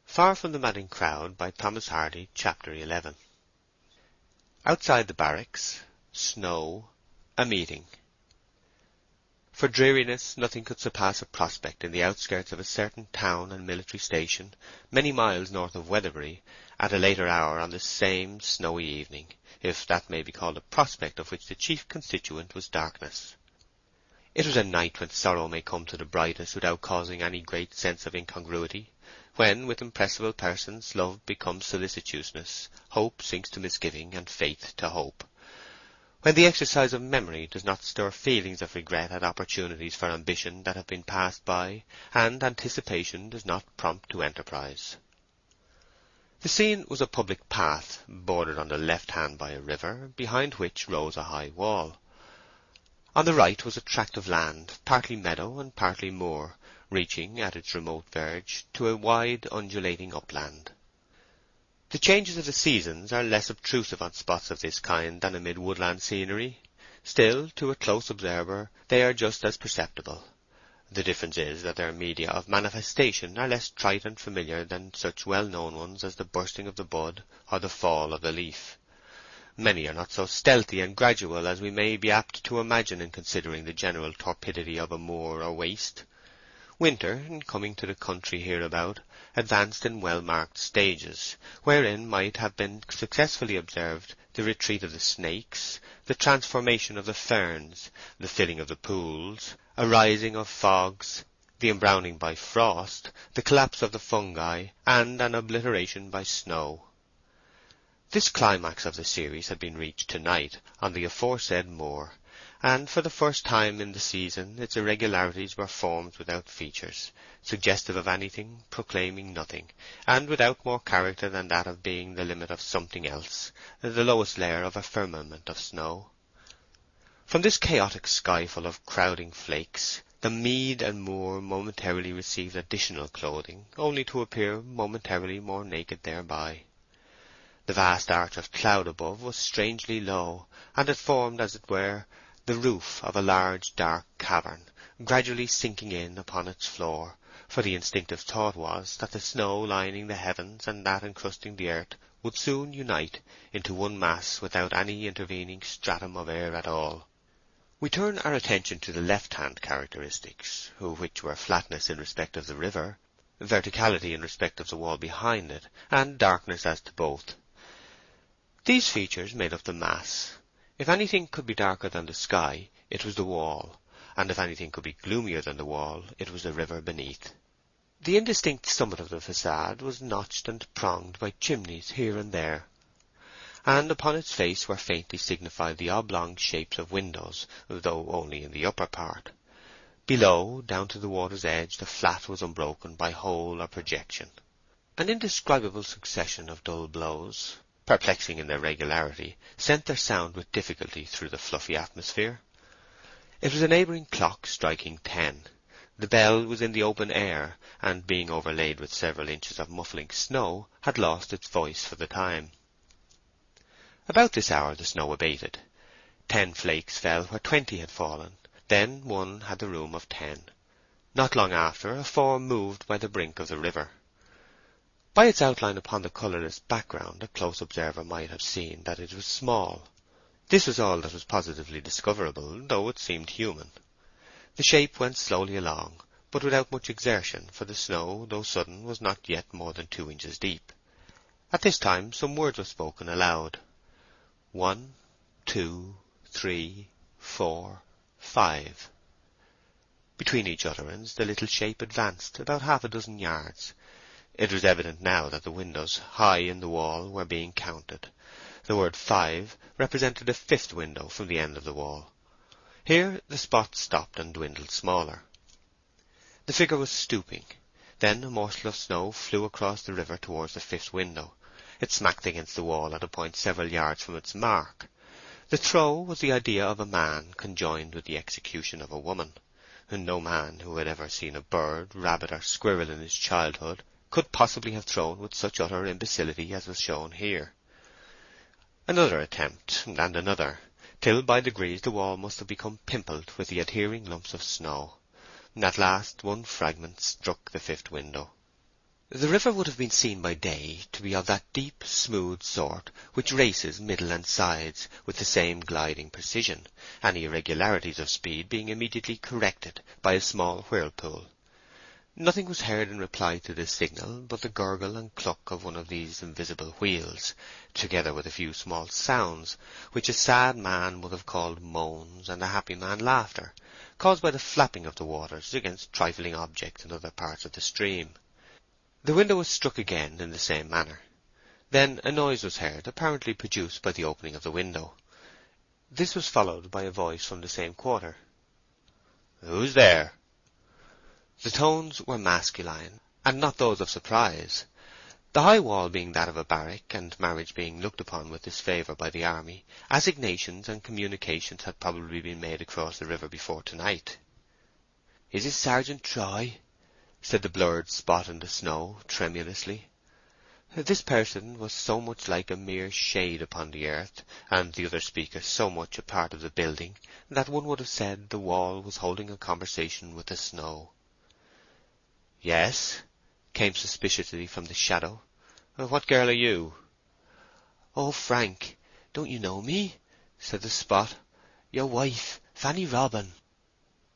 Far from the Madding Crowd by Thomas Hardy, Chapter 11. Outside the barracks, snow, a meeting. For dreariness nothing could surpass a prospect in the outskirts of a certain town and military station, many miles north of Weatherbury, at a later hour on this same snowy evening, if that may be called a prospect of which the chief constituent was darkness. It was a night when sorrow may come to the brightest without causing any great sense of incongruity, when with impressible persons love becomes solicitousness, hope sinks to misgiving, and faith to hope. When the exercise of memory does not stir feelings of regret at opportunities for ambition that have been passed by, and anticipation does not prompt to enterprise. The scene was a public path, bordered on the left hand by a river, behind which rose a high wall. On the right was a tract of land, partly meadow and partly moor, reaching, at its remote verge, to a wide undulating upland. The changes of the seasons are less obtrusive on spots of this kind than amid woodland scenery. Still, to a close observer, they are just as perceptible. The difference is that their media of manifestation are less trite and familiar than such well-known ones as the bursting of the bud or the fall of the leaf. Many are not so stealthy and gradual as we may be apt to imagine in considering the general torpidity of a moor or waste. Winter, in coming to the country hereabout, advanced in well-marked stages, wherein might have been successfully observed the retreat of the snakes, the transformation of the ferns, the filling of the pools, a rising of fogs, the embrowning by frost, the collapse of the fungi, and an obliteration by snow. This climax of the series had been reached tonight on the aforesaid moor, and for the first time in the season its irregularities were formed without features, suggestive of anything, proclaiming nothing, and without more character than that of being the limit of something else, the lowest layer of a firmament of snow. From this chaotic skyful of crowding flakes, the mead and moor momentarily received additional clothing, only to appear momentarily more naked thereby. The vast arch of cloud above was strangely low, and it formed, as it were, the roof of a large dark cavern, gradually sinking in upon its floor, for the instinctive thought was that the snow lining the heavens and that encrusting the earth would soon unite into one mass without any intervening stratum of air at all. We turn our attention to the left-hand characteristics, which were flatness in respect of the river, verticality in respect of the wall behind it, and darkness as to both. These features made up the mass. If anything could be darker than the sky, it was the wall, and if anything could be gloomier than the wall, it was the river beneath. The indistinct summit of the facade was notched and pronged by chimneys here and there, and upon its face were faintly signified the oblong shapes of windows, though only in the upper part. Below, down to the water's edge, the flat was unbroken by hole or projection. An indescribable succession of dull blows, perplexing in their regularity, sent their sound with difficulty through the fluffy atmosphere. It was a neighbouring clock striking 10. The bell was in the open air, and being overlaid with several inches of muffling snow, had lost its voice for the time. About this hour the snow abated. 10 flakes fell where 20 had fallen. Then one had the room of 10. Not long after, a form moved by the brink of the river. By its outline upon the colourless background, a close observer might have seen that it was small. This was all that was positively discoverable, though it seemed human. The shape went slowly along, but without much exertion, for the snow, though sudden, was not yet more than 2 inches deep. At this time some words were spoken aloud. 1, 2, 3, 4, 5. Between each utterance the little shape advanced about half a dozen yards. It was evident now that the windows high in the wall were being counted. The word 5 represented the 5th window from the end of the wall. Here the spot stopped and dwindled smaller. The figure was stooping. Then a morsel of snow flew across the river towards the 5th window. It smacked against the wall at a point several yards from its mark. The throw was the idea of a man conjoined with the execution of a woman. And no man who had ever seen a bird, rabbit, or squirrel in his childhood could possibly have thrown with such utter imbecility as was shown here. Another attempt, and another, till by degrees the wall must have become pimpled with the adhering lumps of snow. At last one fragment struck the 5th window. The river would have been seen by day to be of that deep, smooth sort which races middle and sides with the same gliding precision, any irregularities of speed being immediately corrected by a small whirlpool. Nothing was heard in reply to this signal but the gurgle and cluck of one of these invisible wheels, together with a few small sounds, which a sad man would have called moans and a happy man laughter, caused by the flapping of the waters against trifling objects in other parts of the stream. The window was struck again in the same manner. Then a noise was heard, apparently produced by the opening of the window. This was followed by a voice from the same quarter. "Who's there?" The tones were masculine, and not those of surprise. The high wall being that of a barrack, and marriage being looked upon with disfavour by the army, assignations and communications had probably been made across the river before tonight. "Is it Sergeant Troy?" said the blurred spot in the snow, tremulously. This person was so much like a mere shade upon the earth, and the other speaker so much a part of the building, that one would have said the wall was holding a conversation with the snow. "Yes," came suspiciously from the shadow. "What girl are you?" "Oh, Frank, don't you know me?" said the spot. "Your wife, Fanny Robin."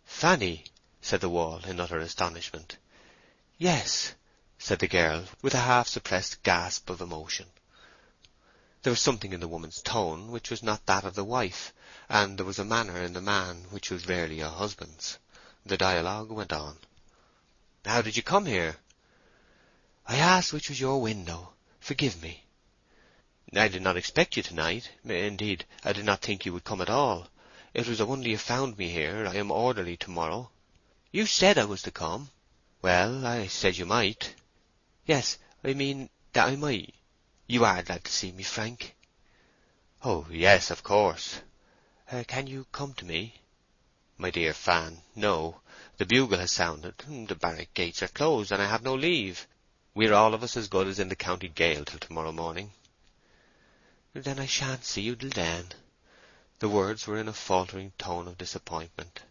"Fanny?" said the wall in utter astonishment. "Yes," said the girl, with a half-suppressed gasp of emotion. There was something in the woman's tone which was not that of the wife, and there was a manner in the man which was rarely a husband's. The dialogue went on. "How did you come here?" "I asked which was your window. Forgive me." "I did not expect you tonight. Indeed, I did not think you would come at all. It was a wonder you found me here. I am orderly tomorrow." "You said I was to come." "Well, I said you might." "Yes, I mean that I might. You are glad to see me, Frank?" "Oh, yes, of course." Can you come to me?" "My dear Fan, no. The bugle has sounded. The barrack gates are closed, and I have no leave. We are all of us as good as in the county gaol till tomorrow morning." "Then I shan't see you till then." The words were in a faltering tone of disappointment.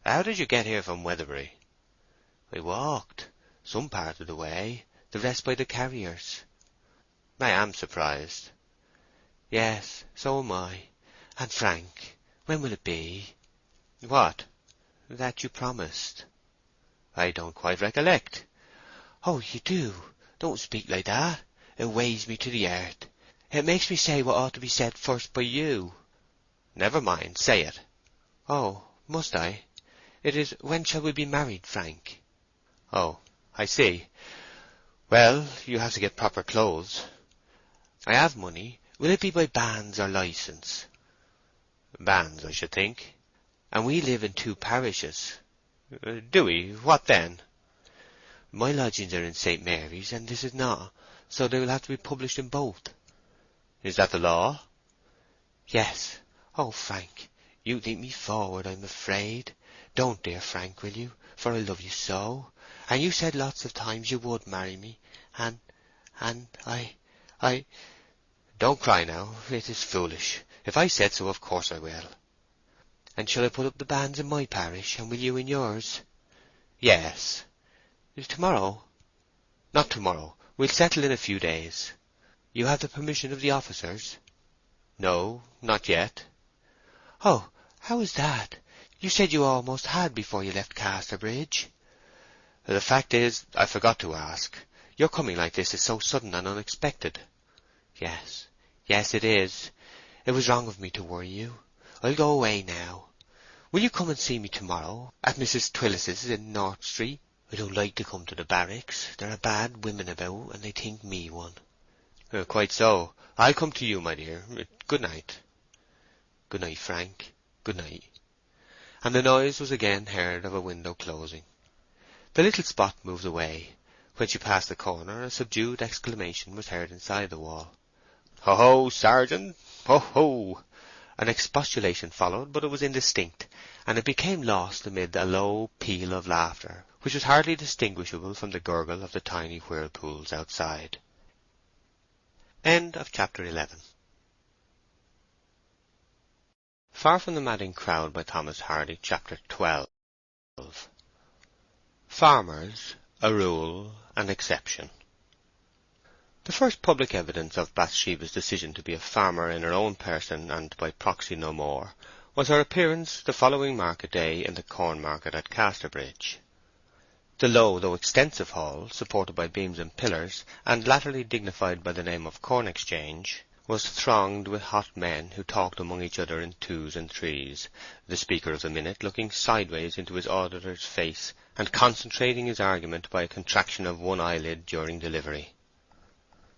"How did you get here from Weatherbury?" "I walked, some part of the way, the rest by the carriers." "I am surprised." "Yes, so am I. And Frank, when will it be?" "What?" "That you promised." "I don't quite recollect." "Oh, you do. Don't speak like that. It weighs me to the earth. It makes me say what ought to be said first by you." "Never mind, say it." "Oh, must I? It is, when shall we be married, Frank?" "Oh, I see. Well, you have to get proper clothes." "I have money. Will it be by banns or licence?" "Banns, I should think." "And we live in 2 parishes." "Do we? What then?" "My lodgings are in St. Mary's, and this is not, so they will have to be published in both." "Is that the law?" "Yes. Oh, Frank, you think me forward, I'm afraid. Don't, dear Frank, will you? For I love you so. And you said lots of times you would marry me, and I... "Don't cry now. It is foolish. If I said so, of course I will." "And shall I put up the banns in my parish, and will you in yours?" "Yes." "Tomorrow?" "Not tomorrow. We'll settle in a few days." "You have the permission of the officers?" "No, not yet." "Oh, how is that? You said you almost had before you left Casterbridge." "The fact is, I forgot to ask. Your coming like this is so sudden and unexpected." "Yes, yes, it is. It was wrong of me to worry you. I'll go away now. Will you come and see me tomorrow, at Mrs. Twillis's in North Street? I don't like to come to the barracks. There are bad women about, and they think me one." "Quite so. I'll come to you, my dear. Good night." "Good night, Frank. Good night." And the noise was again heard of a window closing. The little spot moved away. When she passed the corner, a subdued exclamation was heard inside the wall. "Ho, ho, Sergeant! Ho, ho!" An expostulation followed, but it was indistinct, and it became lost amid a low peal of laughter, which was hardly distinguishable from the gurgle of the tiny whirlpools outside. End of chapter 11. Far from the Madding Crowd by Thomas Hardy, chapter 12. Farmers, A rule, an exception. The first public evidence of Bathsheba's decision to be a farmer in her own person and by proxy no more was her appearance the following market day in the corn market at Casterbridge. The low though extensive hall, supported by beams and pillars, and latterly dignified by the name of Corn Exchange, was thronged with hot men who talked among each other in twos and threes, the speaker of the minute looking sideways into his auditor's face and concentrating his argument by a contraction of one eyelid during delivery.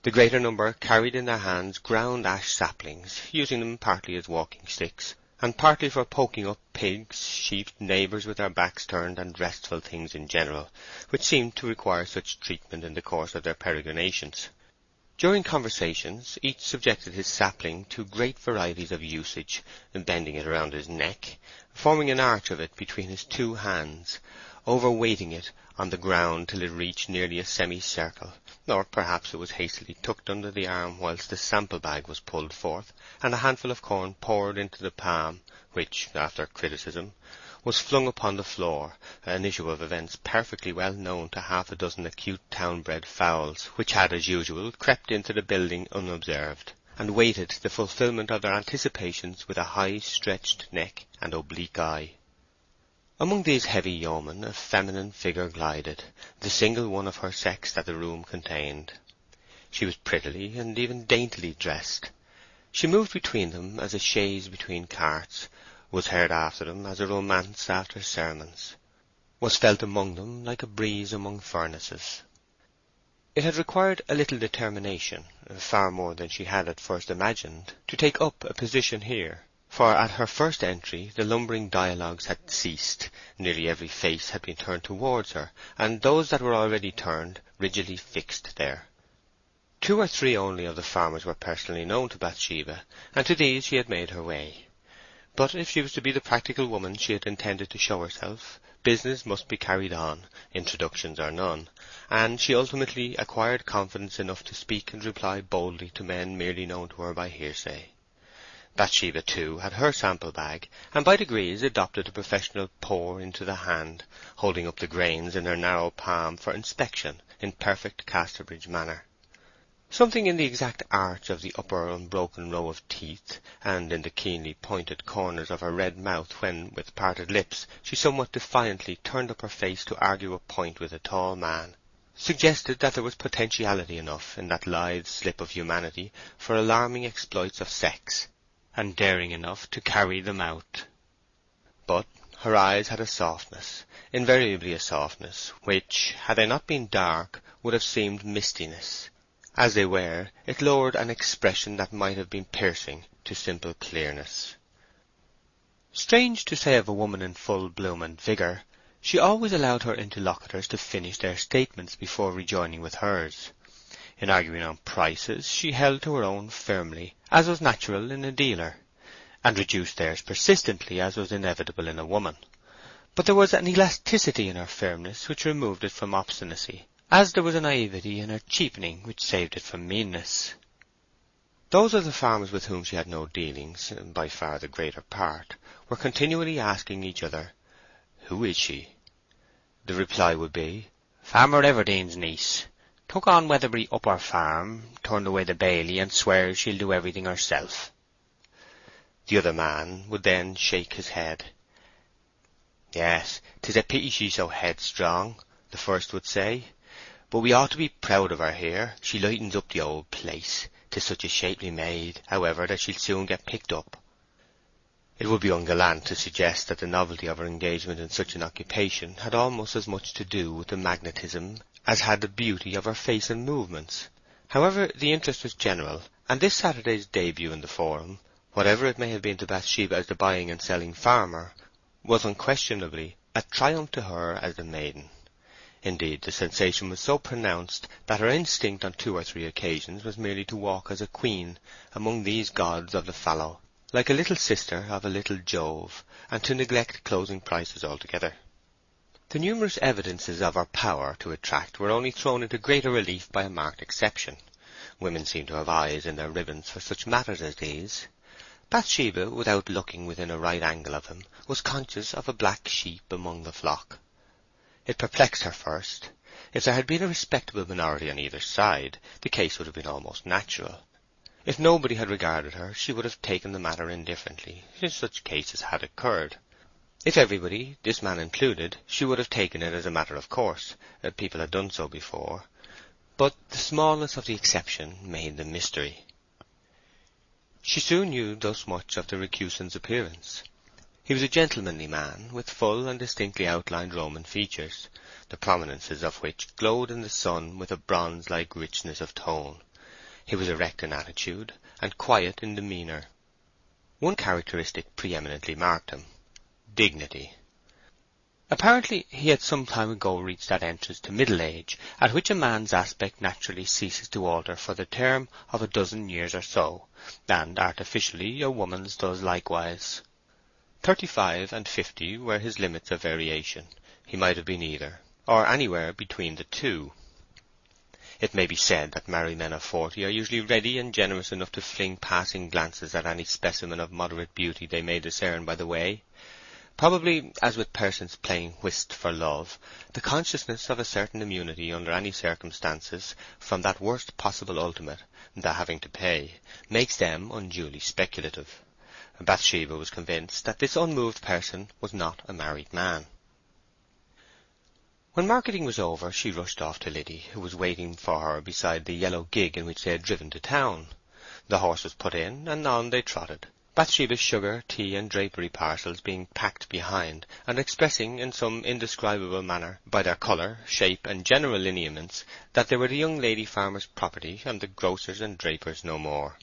The greater number carried in their hands ground ash saplings, using them partly as walking sticks, and partly for poking up pigs, sheep, neighbours with their backs turned, and restful things in general, which seemed to require such treatment in the course of their peregrinations. During conversations, each subjected his sapling to great varieties of usage, bending it around his neck, forming an arch of it between his two hands, overweighting it on the ground till it reached nearly a semicircle, or perhaps it was hastily tucked under the arm whilst the sample bag was pulled forth, and a handful of corn poured into the palm, which, after criticism, was flung upon the floor, an issue of events perfectly well known to half a dozen acute town-bred fowls, which had, as usual, crept into the building unobserved, and waited the fulfilment of their anticipations with a high-stretched neck and oblique eye. Among these heavy yeomen a feminine figure glided, the single one of her sex that the room contained. She was prettily and even daintily dressed. She moved between them as a chaise between carts, was heard after them as a romance after sermons, was felt among them like a breeze among furnaces. It had required a little determination, far more than she had at first imagined, to take up a position here, for at her first entry the lumbering dialogues had ceased, nearly every face had been turned towards her, and those that were already turned rigidly fixed there. 2 or 3 only of the farmers were personally known to Bathsheba, and to these she had made her way. But if she was to be the practical woman she had intended to show herself, business must be carried on, introductions or none, and she ultimately acquired confidence enough to speak and reply boldly to men merely known to her by hearsay. Bathsheba, too, had her sample bag, and by degrees adopted a professional pour into the hand, holding up the grains in her narrow palm for inspection in perfect Casterbridge manner. Something in the exact arch of the upper unbroken row of teeth, and in the keenly pointed corners of her red mouth when, with parted lips, she somewhat defiantly turned up her face to argue a point with a tall man, suggested that there was potentiality enough in that lithe slip of humanity for alarming exploits of sex, and daring enough to carry them out. But her eyes had a softness, invariably a softness, which, had they not been dark, would have seemed mistiness. As they were, it lowered an expression that might have been piercing to simple clearness. Strange to say of a woman in full bloom and vigour, she always allowed her interlocutors to finish their statements before rejoining with hers. In arguing on prices she held to her own firmly, as was natural in a dealer, and reduced theirs persistently, as was inevitable in a woman. But there was an elasticity in her firmness which removed it from obstinacy, as there was a naivety in her cheapening which saved it from meanness. Those of the farmers with whom she had no dealings, by far the greater part, were continually asking each other, "Who is she?" The reply would be, "Farmer Everdene's niece. Took on Weatherbury Upper Farm, turned away the bailey, and swears she'll do everything herself." The other man would then shake his head. "Yes, 'tis a pity she's so headstrong," the first would say. "But we ought to be proud of her here. She lightens up the old place. 'Tis such a shapely maid, however, that she'll soon get picked up." It would be ungallant to suggest that the novelty of her engagement in such an occupation had almost as much to do with the magnetism as had the beauty of her face and movements. However, the interest was general, and this Saturday's debut in the Forum, whatever it may have been to Bathsheba as the buying and selling farmer, was unquestionably a triumph to her as the maiden. Indeed, the sensation was so pronounced that her instinct on 2 or 3 occasions was merely to walk as a queen among these gods of the fallow, like a little sister of a little Jove, and to neglect closing prices altogether. The numerous evidences of her power to attract were only thrown into greater relief by a marked exception. Women seem to have eyes in their ribbons for such matters as these. Bathsheba, without looking within a right angle of him, was conscious of a black sheep among the flock. It perplexed her first. If there had been a respectable minority on either side, the case would have been almost natural. If nobody had regarded her, she would have taken the matter indifferently, if such cases had occurred. If everybody, this man included, she would have taken it as a matter of course. People had done so before. But the smallness of the exception made the mystery. She soon knew thus much of the recusant's appearance. He was a gentlemanly man, with full and distinctly outlined Roman features, the prominences of which glowed in the sun with a bronze-like richness of tone. He was erect in attitude, and quiet in demeanour. One characteristic preeminently marked him: dignity. Apparently he had some time ago reached that entrance to middle age at which a man's aspect naturally ceases to alter for the term of a dozen years or so, and artificially a woman's does likewise. 35 and 50 were his limits of variation. He might have been either, or anywhere between the two. It may be said that married men of 40 are usually ready and generous enough to fling passing glances at any specimen of moderate beauty they may discern by the way. Probably, as with persons playing whist for love, the consciousness of a certain immunity under any circumstances from that worst possible ultimate, the having to pay, makes them unduly speculative. Bathsheba was convinced that this unmoved person was not a married man. When marketing was over, she rushed off to Liddy, who was waiting for her beside the yellow gig in which they had driven to town. The horse was put in, and on they trotted, Bathsheba's sugar, tea, and drapery parcels being packed behind, and expressing in some indescribable manner, by their colour, shape, and general lineaments, that they were the young lady farmer's property, and the grocer's and draper's no more.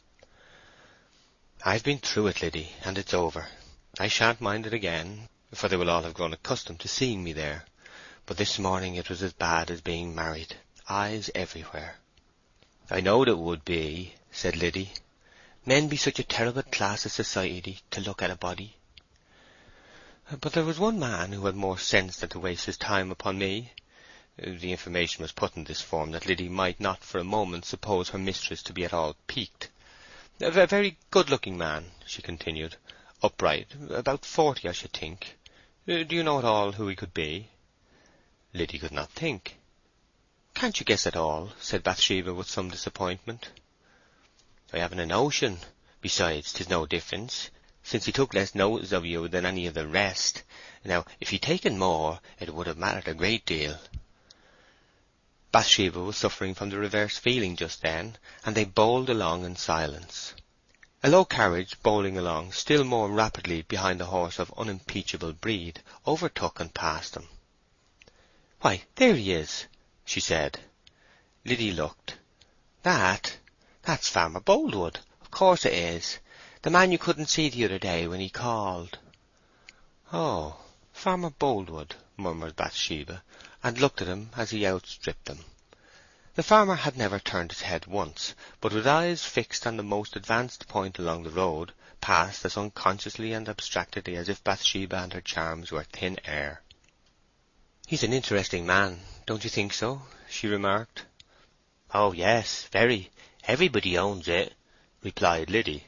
"I've been through it, Liddy, and it's over. I shan't mind it again, for they will all have grown accustomed to seeing me there. But this morning it was as bad as being married. Eyes everywhere." "I knowed it would be," said Liddy. "Men be such a terrible class of society to look at a body." "But there was one man who had more sense than to waste his time upon me." The information was put in this form that Liddy might not for a moment suppose her mistress to be at all piqued. "A very good-looking man," she continued. "Upright, about 40, I should think. Do you know at all who he could be?" Liddy could not think. "Can't you guess at all?" said Bathsheba with some disappointment. "I haven't a notion. Besides, 'tis no difference, since he took less notice of you than any of the rest. Now, if he'd taken more, it would have mattered a great deal." Bathsheba was suffering from the reverse feeling just then, and they bowled along in silence. A low carriage, bowling along still more rapidly behind a horse of unimpeachable breed, overtook and passed them. "Why, there he is," she said. Liddy looked. That's Farmer Boldwood. Of course it is. The man you couldn't see the other day when he called." "Oh, Farmer Boldwood," murmured Bathsheba, and looked at him as he outstripped them. The farmer had never turned his head once, but with eyes fixed on the most advanced point along the road, passed as unconsciously and abstractedly as if Bathsheba and her charms were thin air. "He's an interesting man, don't you think so?" she remarked. "Oh yes, very. Everybody owns it," replied Liddy.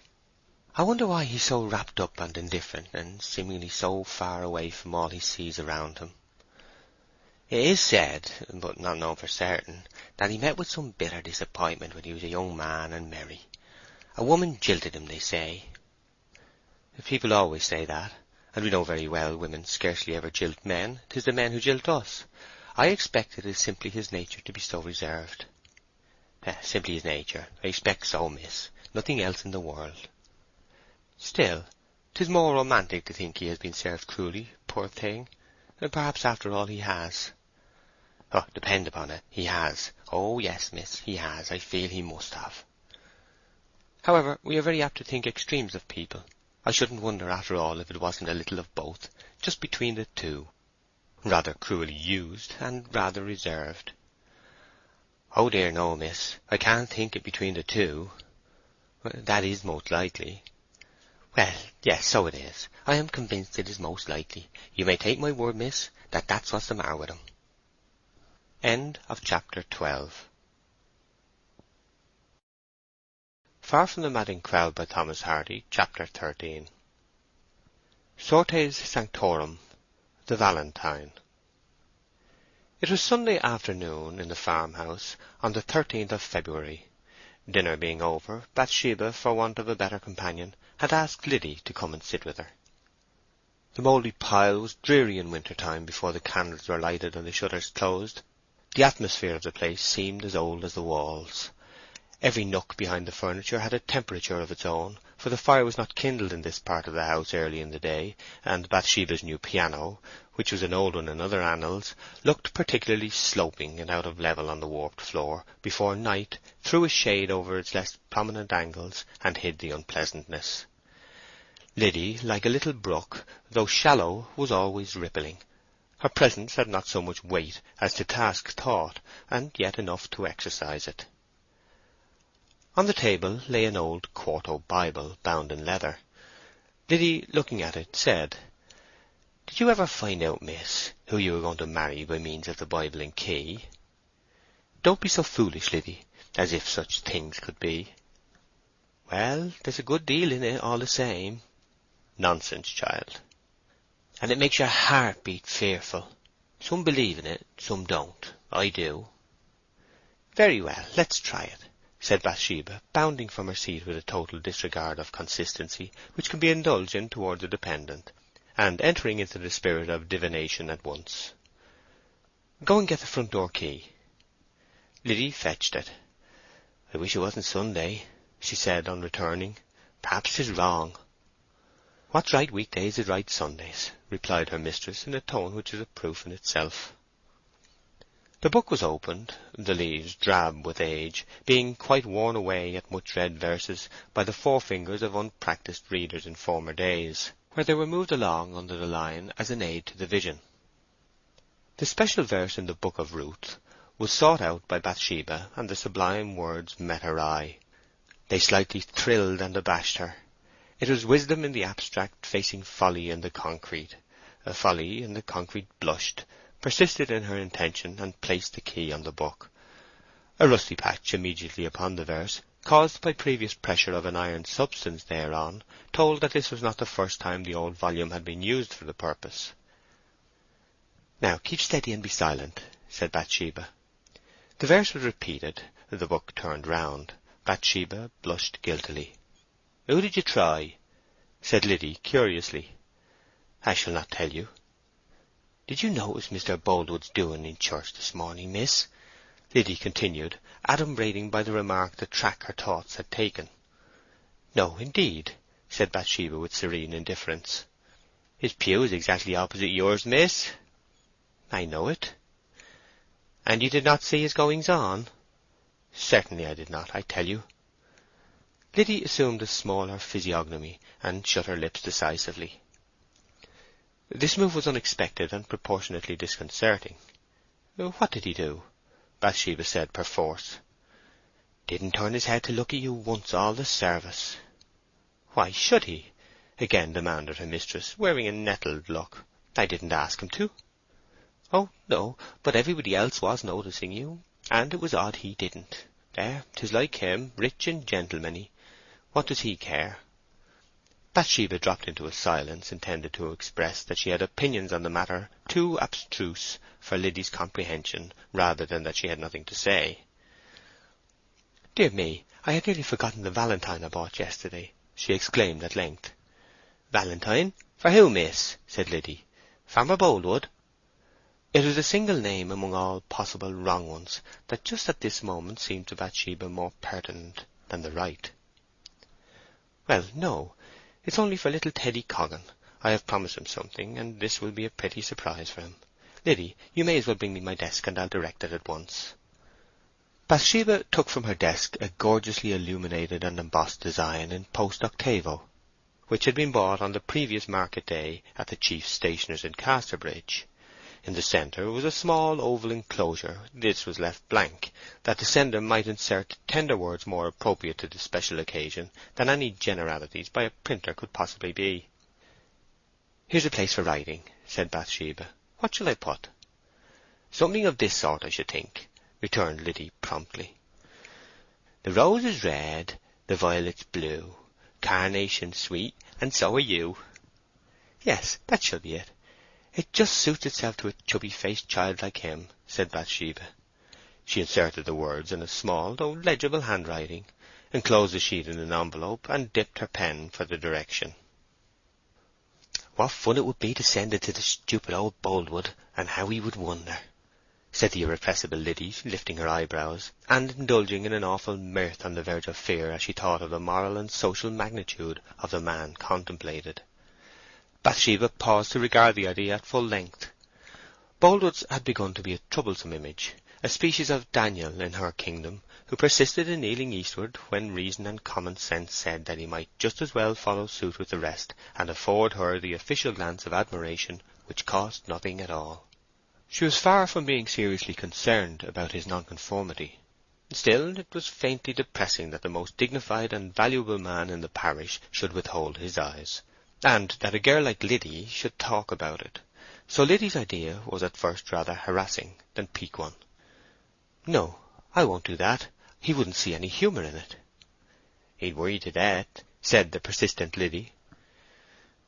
"I wonder why he's so wrapped up and indifferent, and seemingly so far away from all he sees around him. It is said, but not known for certain, that he met with some bitter disappointment when he was a young man and merry. A woman jilted him, they say." "People always say that, and we know very well women scarcely ever jilt men. 'Tis the men who jilt us. I expect it is simply his nature to be so reserved." "Simply his nature. I expect so, miss. Nothing else in the world." "Still, 'tis more romantic to think he has been served cruelly, poor thing. Perhaps after all he has." "Oh, depend upon it, he has. Oh yes, miss, he has. I feel he must have." "However, we are very apt to think extremes of people. I shouldn't wonder, after all, if it wasn't a little of both, just between the two. Rather cruelly used, and rather reserved." "Oh dear no, miss. I can't think it between the two." "That is most likely." "Well, yes, so it is. I am convinced it is most likely. You may take my word, miss, that that's what's the matter with him." End of chapter 12. Far from the Madding Crowd by Thomas Hardy, chapter 13. Sortes Sanctorum, the Valentine. It was Sunday afternoon in the farmhouse on the 13th of February. Dinner being over, Bathsheba, for want of a better companion, had asked Liddy to come and sit with her. The mouldy pile was dreary in winter time before the candles were lighted and the shutters closed. The atmosphere of the place seemed as old as the walls. Every nook behind the furniture had a temperature of its own, for the fire was not kindled in this part of the house early in the day, and Bathsheba's new piano, which was an old one in other annals, looked particularly sloping and out of level on the warped floor, before night threw a shade over its less prominent angles and hid the unpleasantness. Liddy, like a little brook, though shallow, was always rippling. Her presence had not so much weight as to task thought, and yet enough to exercise it. On the table lay an old quarto Bible, bound in leather. Liddy, looking at it, said, "Did you ever find out, miss, who you were going to marry by means of the Bible and key?" "Don't be so foolish, Liddy, as if such things could be." "Well, there's a good deal in it all the same." "Nonsense, child." "And it makes your heart beat fearful. Some believe in it, some don't. I do." "Very well, let's try it," said Bathsheba, bounding from her seat with a total disregard of consistency, which can be indulged in towards a dependent, and entering into the spirit of divination at once. "Go and get the front door key." Liddy fetched it. "I wish it wasn't Sunday," she said on returning. "Perhaps 'tis wrong." "What's right weekdays is right Sundays," replied her mistress in a tone which was a proof in itself. The book was opened, the leaves, drab with age, being quite worn away at much read verses by the forefingers of unpractised readers in former days, where they were moved along under the line as an aid to the vision. The special verse in the Book of Ruth was sought out by Bathsheba, and the sublime words met her eye. They slightly thrilled and abashed her. It was wisdom in the abstract facing folly in the concrete. Folly in the concrete blushed, persisted in her intention, and placed the key on the book. A rusty patch immediately upon the verse, caused by previous pressure of an iron substance thereon, told that this was not the first time the old volume had been used for the purpose. "Now keep steady and be silent," said Bathsheba. The verse was repeated. The book turned round. Bathsheba blushed guiltily. "Who did you try?" said Liddy curiously. "I shall not tell you." "Did you notice Mr. Boldwood's doing in church this morning, miss?" Liddy continued, adumbrating by the remark the track her thoughts had taken. "No, indeed," said Bathsheba with serene indifference. "His pew is exactly opposite yours, miss." "I know it." "And you did not see his goings-on?" "Certainly I did not, I tell you." Liddy assumed a smaller physiognomy, and shut her lips decisively. This move was unexpected and proportionately disconcerting. "What did he do?" Bathsheba said perforce. "Didn't turn his head to look at you once all the service." "Why should he?" again demanded her mistress, wearing a nettled look. "I didn't ask him to." "Oh, no, but everybody else was noticing you, and it was odd he didn't. There, 'tis like him, rich and gentlemanly. What does he care?" Bathsheba dropped into a silence intended to express that she had opinions on the matter too abstruse for Liddy's comprehension, rather than that she had nothing to say. "Dear me, I had nearly forgotten the valentine I bought yesterday," she exclaimed at length. "Valentine? For who, miss?" said Liddy. "Farmer Boldwood?" It was a single name among all possible wrong ones that just at this moment seemed to Bathsheba more pertinent than the right. "Well, no. It's only for little Teddy Coggan. I have promised him something, and this will be a pretty surprise for him. Liddy, you may as well bring me my desk, and I'll direct it at once." Bathsheba took from her desk a gorgeously illuminated and embossed design in post octavo, which had been bought on the previous market day at the chief stationer's in Casterbridge. In the centre was a small oval enclosure. This was left blank, that the sender might insert tender words more appropriate to the special occasion than any generalities by a printer could possibly be. "Here's a place for writing," said Bathsheba. "What shall I put?" "Something of this sort, I should think," returned Liddy promptly. "The rose is red, the violet's blue, carnation sweet, and so are you." "Yes, that shall be it. "It just suits itself to a chubby-faced child like him," said Bathsheba. She inserted the words in a small though legible handwriting, enclosed the sheet in an envelope, and dipped her pen for the direction. "What fun it would be to send it to the stupid old Boldwood, and how he would wonder," said the irrepressible Liddy, lifting her eyebrows, and indulging in an awful mirth on the verge of fear as she thought of the moral and social magnitude of the man contemplated. Bathsheba paused to regard the idea at full length. Boldwood's had begun to be a troublesome image, a species of Daniel in her kingdom, who persisted in kneeling eastward when reason and common sense said that he might just as well follow suit with the rest and afford her the official glance of admiration which cost nothing at all. She was far from being seriously concerned about his nonconformity. Still, it was faintly depressing that the most dignified and valuable man in the parish should withhold his eyes, and that a girl like Liddy should talk about it. So Liddy's idea was at first rather harassing than pique one. "No, I won't do that. He wouldn't see any humour in it." "He'd worry to death," said the persistent Liddy.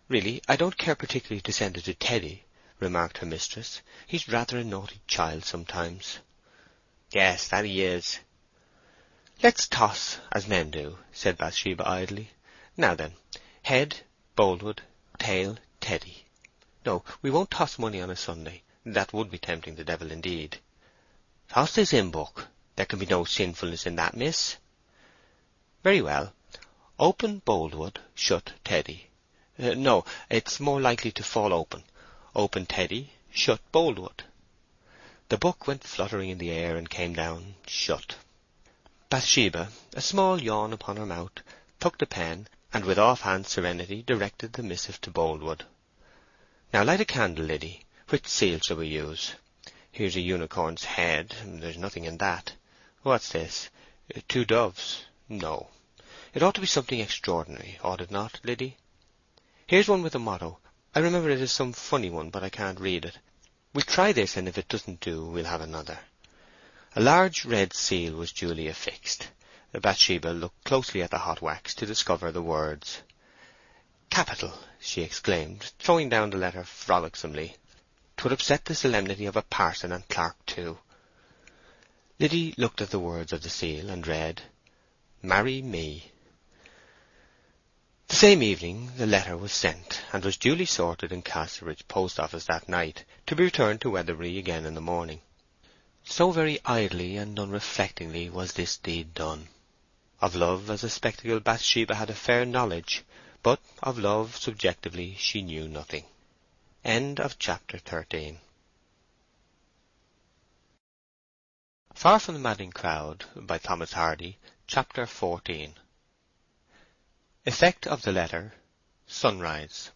"Really, I don't care particularly to send it to Teddy," remarked her mistress. "He's rather a naughty child sometimes." "Yes, that he is." "Let's toss, as men do," said Bathsheba idly. "Now then, head, Boldwood, tail, Teddy. No, we won't toss money on a Sunday. That would be tempting the devil indeed." "Toss this hymn book. There can be no sinfulness in that, miss." "Very well. Open Boldwood, shut Teddy. No, it's more likely to fall open. Open Teddy, shut Boldwood." The book went fluttering in the air and came down shut. Bathsheba, a small yawn upon her mouth, took the pen, and with off-hand serenity directed the missive to Boldwood. "Now light a candle, Liddy. Which seal shall we use? Here's a unicorn's head. There's nothing in that. What's this? 2 doves. No. It ought to be something extraordinary, ought it not, Liddy? Here's one with a motto. I remember it is some funny one, but I can't read it. We'll try this, and if it doesn't do, we'll have another." A large red seal was duly affixed. Bathsheba looked closely at the hot wax to discover the words. "Capital!" she exclaimed, throwing down the letter frolicsomely. "'Twould upset the solemnity of a parson and clerk too." Liddy looked at the words of the seal and read, "Marry me." The same evening the letter was sent, and was duly sorted in Casterbridge post office that night, to be returned to Weatherbury again in the morning. So very idly and unreflectingly was this deed done. Of love as a spectacle Bathsheba had a fair knowledge, but of love subjectively she knew nothing. End of chapter 13. Far from the Madding Crowd, by Thomas Hardy, chapter 14. Effect of the letter. Sunrise.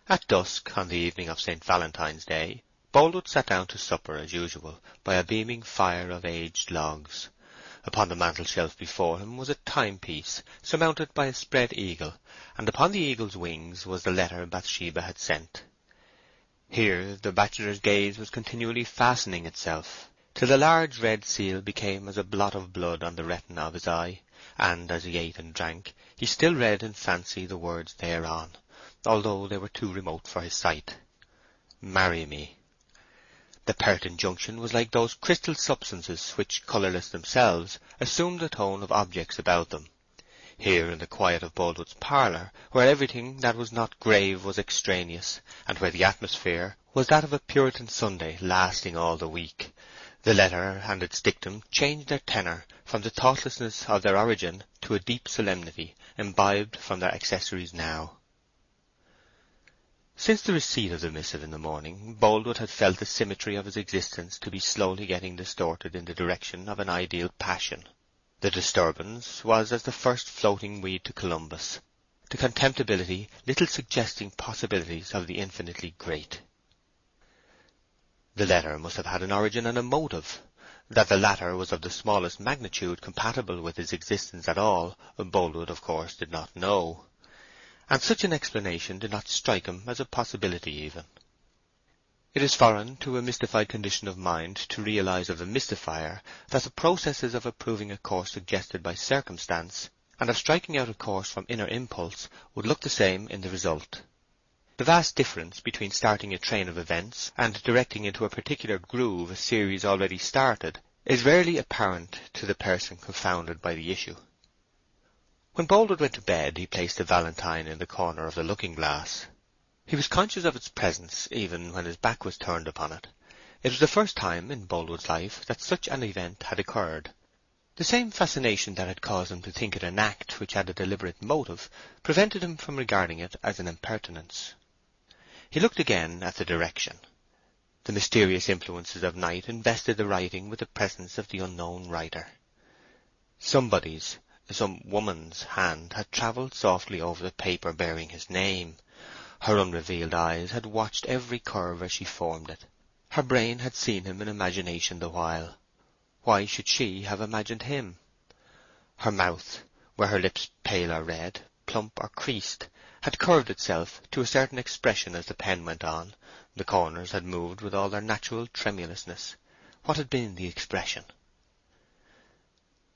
At dusk on the evening of St. Valentine's Day, Boldwood sat down to supper as usual by a beaming fire of aged logs. Upon the mantel-shelf before him was a timepiece surmounted by a spread eagle, and upon the eagle's wings was the letter Bathsheba had sent. Here the bachelor's gaze was continually fastening itself, till the large red seal became as a blot of blood on the retina of his eye, and as he ate and drank, he still read in fancy the words thereon, although they were too remote for his sight. "Marry me." The pert injunction was like those crystal substances which, colourless themselves, assumed the tone of objects about them. Here, in the quiet of Boldwood's parlour, where everything that was not grave was extraneous, and where the atmosphere was that of a Puritan Sunday lasting all the week, the letter and its dictum changed their tenor from the thoughtlessness of their origin to a deep solemnity imbibed from their accessories now. Since the receipt of the missive in the morning, Boldwood had felt the symmetry of his existence to be slowly getting distorted in the direction of an ideal passion. The disturbance was as the first floating weed to Columbus, the contemptibility little suggesting possibilities of the infinitely great. The letter must have had an origin and a motive. That the latter was of the smallest magnitude compatible with his existence at all, Boldwood of course did not know, and such an explanation did not strike him as a possibility even. It is foreign to a mystified condition of mind to realize of the mystifier that the processes of approving a course suggested by circumstance, and of striking out a course from inner impulse, would look the same in the result. The vast difference between starting a train of events and directing into a particular groove a series already started is rarely apparent to the person confounded by the issue. When Boldwood went to bed he placed the valentine in the corner of the looking-glass. He was conscious of its presence even when his back was turned upon it. It was the first time in Boldwood's life that such an event had occurred. The same fascination that had caused him to think it an act which had a deliberate motive prevented him from regarding it as an impertinence. He looked again at the direction. The mysterious influences of night invested the writing with the presence of the unknown writer. Somebody's, some woman's hand had travelled softly over the paper bearing his name. Her unrevealed eyes had watched every curve as she formed it. Her brain had seen him in imagination the while. Why should she have imagined him? Her mouth, were her lips pale or red, plump or creased, had curved itself to a certain expression as the pen went on. The corners had moved with all their natural tremulousness. What had been the expression?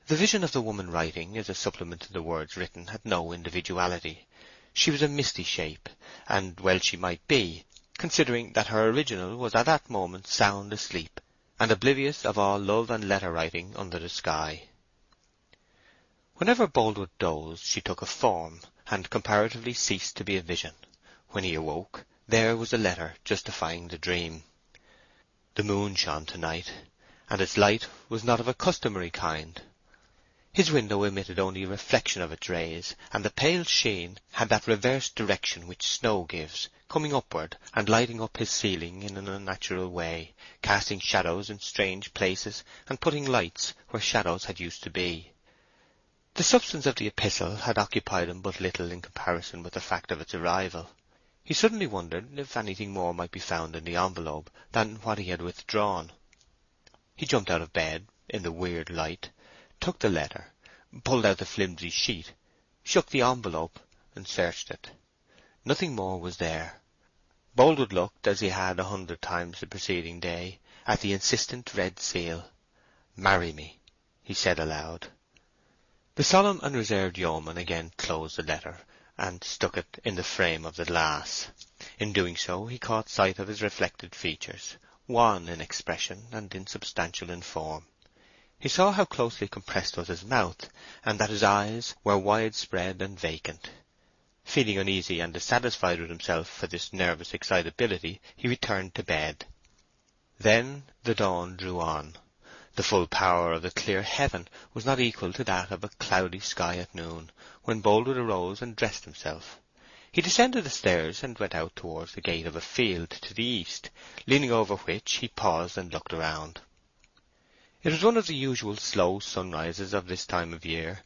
The vision of the woman writing as a supplement to the words written had no individuality. She was a misty shape, and well she might be, considering that her original was at that moment sound asleep, and oblivious of all love and letter-writing under the sky. Whenever Boldwood dozed she took a form, and comparatively ceased to be a vision. When he awoke, there was a letter justifying the dream. The moon shone tonight, and its light was not of a customary kind. His window emitted only a reflection of its rays, and the pale sheen had that reversed direction which snow gives, coming upward and lighting up his ceiling in an unnatural way, casting shadows in strange places and putting lights where shadows had used to be. The substance of the epistle had occupied him but little in comparison with the fact of its arrival. He suddenly wondered if anything more might be found in the envelope than what he had withdrawn. He jumped out of bed in the weird light, took the letter, pulled out the flimsy sheet, shook the envelope, and searched it. Nothing more was there. Boldwood looked, as he had 100 times the preceding day, at the insistent red seal. "Marry me," he said aloud. The solemn and reserved yeoman again closed the letter, and stuck it in the frame of the glass. In doing so he caught sight of his reflected features, wan in expression and insubstantial in form. He saw how closely compressed was his mouth, and that his eyes were widespread and vacant. Feeling uneasy and dissatisfied with himself for this nervous excitability, he returned to bed. Then the dawn drew on. The full power of the clear heaven was not equal to that of a cloudy sky at noon, when Boldwood arose and dressed himself. He descended the stairs and went out towards the gate of a field to the east, leaning over which he paused and looked around. It was one of the usual slow sunrises of this time of year,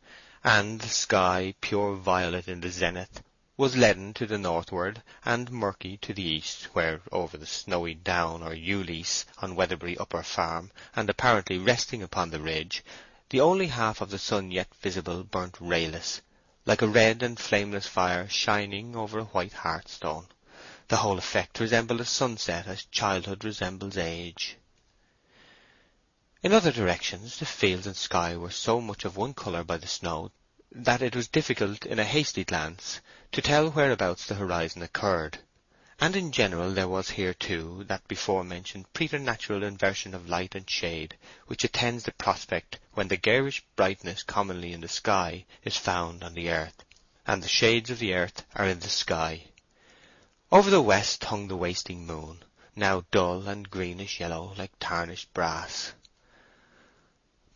and the sky, pure violet in the zenith, was leaden to the northward and murky to the east, where over the snowy down or ewe-lease on Weatherbury Upper Farm, and apparently resting upon the ridge, the only half of the sun yet visible burnt rayless, like a red and flameless fire shining over a white hearthstone. The whole effect resembled a sunset as childhood resembles age. In other directions the fields and sky were so much of one colour by the snow that it was difficult in a hasty glance to tell whereabouts the horizon occurred, and in general there was here too that before-mentioned preternatural inversion of light and shade which attends the prospect when the garish brightness commonly in the sky is found on the earth, and the shades of the earth are in the sky. Over the west hung the wasting moon, now dull and greenish-yellow like tarnished brass.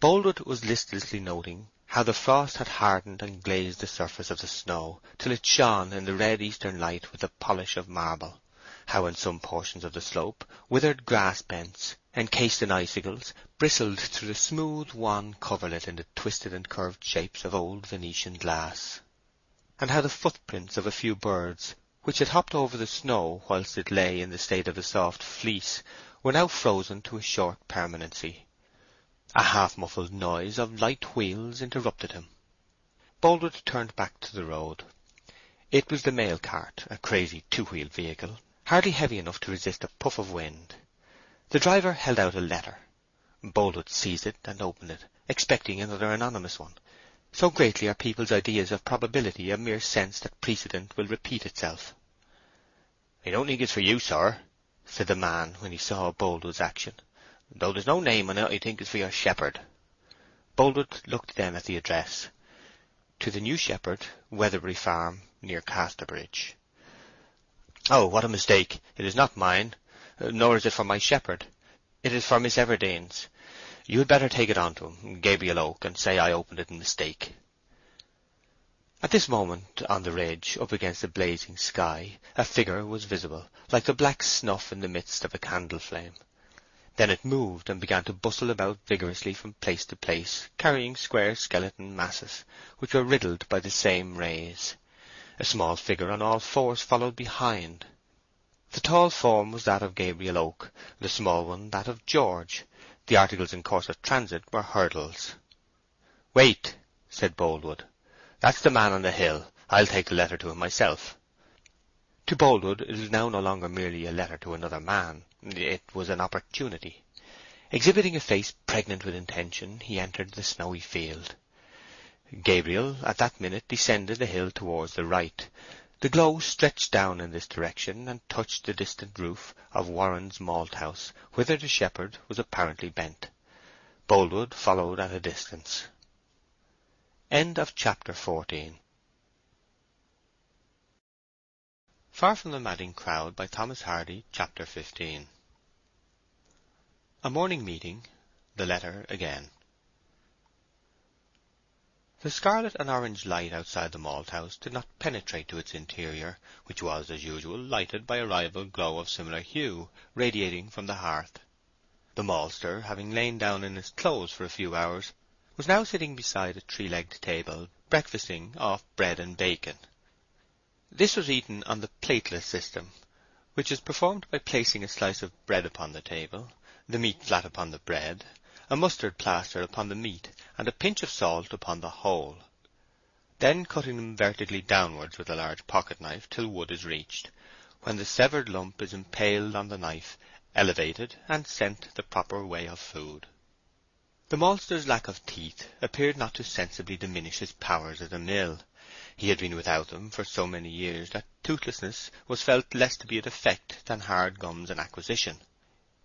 Boldwood was listlessly noting how the frost had hardened and glazed the surface of the snow till it shone in the red eastern light with the polish of marble, how in some portions of the slope withered grass bents, encased in icicles, bristled through the smooth wan coverlet in the twisted and curved shapes of old Venetian glass, and how the footprints of a few birds, which had hopped over the snow whilst it lay in the state of a soft fleece, were now frozen to a short permanency. A half-muffled noise of light wheels interrupted him. Boldwood turned back to the road. It was the mail cart, a crazy two-wheeled vehicle, hardly heavy enough to resist a puff of wind. The driver held out a letter. Boldwood seized it and opened it, expecting another anonymous one. So greatly are people's ideas of probability a mere sense that precedent will repeat itself. "I don't think it's for you, sir," said the man when he saw Boldwood's action. "Though there's no name on it, I think it's for your shepherd." Boldwood looked then at the address. To the new shepherd, Weatherbury Farm, near Casterbridge. "Oh, what a mistake! It is not mine, nor is it for my shepherd. It is for Miss Everdene's. You had better take it on to him, Gabriel Oak, and say I opened it in mistake." At this moment, on the ridge, up against the blazing sky, a figure was visible, like the black snuff in the midst of a candle flame. Then it moved and began to bustle about vigorously from place to place, carrying square skeleton masses, which were riddled by the same rays. A small figure on all fours followed behind. The tall form was that of Gabriel Oak, the small one that of George. The articles in course of transit were hurdles. "Wait," said Boldwood. "That's the man on the hill. I'll take the letter to him myself." To Boldwood it was now no longer merely a letter to another man. It was an opportunity. Exhibiting a face pregnant with intention, he entered the snowy field. Gabriel at that minute descended the hill towards the right. The glow stretched down in this direction and touched the distant roof of Warren's malt-house, whither the shepherd was apparently bent. Boldwood followed at a distance. End of chapter 14. Far from the Madding Crowd by Thomas Hardy, Chapter 15. A morning meeting. The letter again. The scarlet and orange light outside the malt-house did not penetrate to its interior, which was, as usual, lighted by a rival glow of similar hue, radiating from the hearth. The maltster, having lain down in his clothes for a few hours, was now sitting beside a three-legged table, breakfasting off bread and bacon. This was eaten on the plateless system, which is performed by placing a slice of bread upon the table, the meat flat upon the bread, a mustard plaster upon the meat, and a pinch of salt upon the whole, then cutting them vertically downwards with a large pocket-knife till wood is reached, when the severed lump is impaled on the knife, elevated, and sent the proper way of food. The maltster's lack of teeth appeared not to sensibly diminish his powers at a mill. He had been without them for so many years that toothlessness was felt less to be a defect than hard gums an acquisition.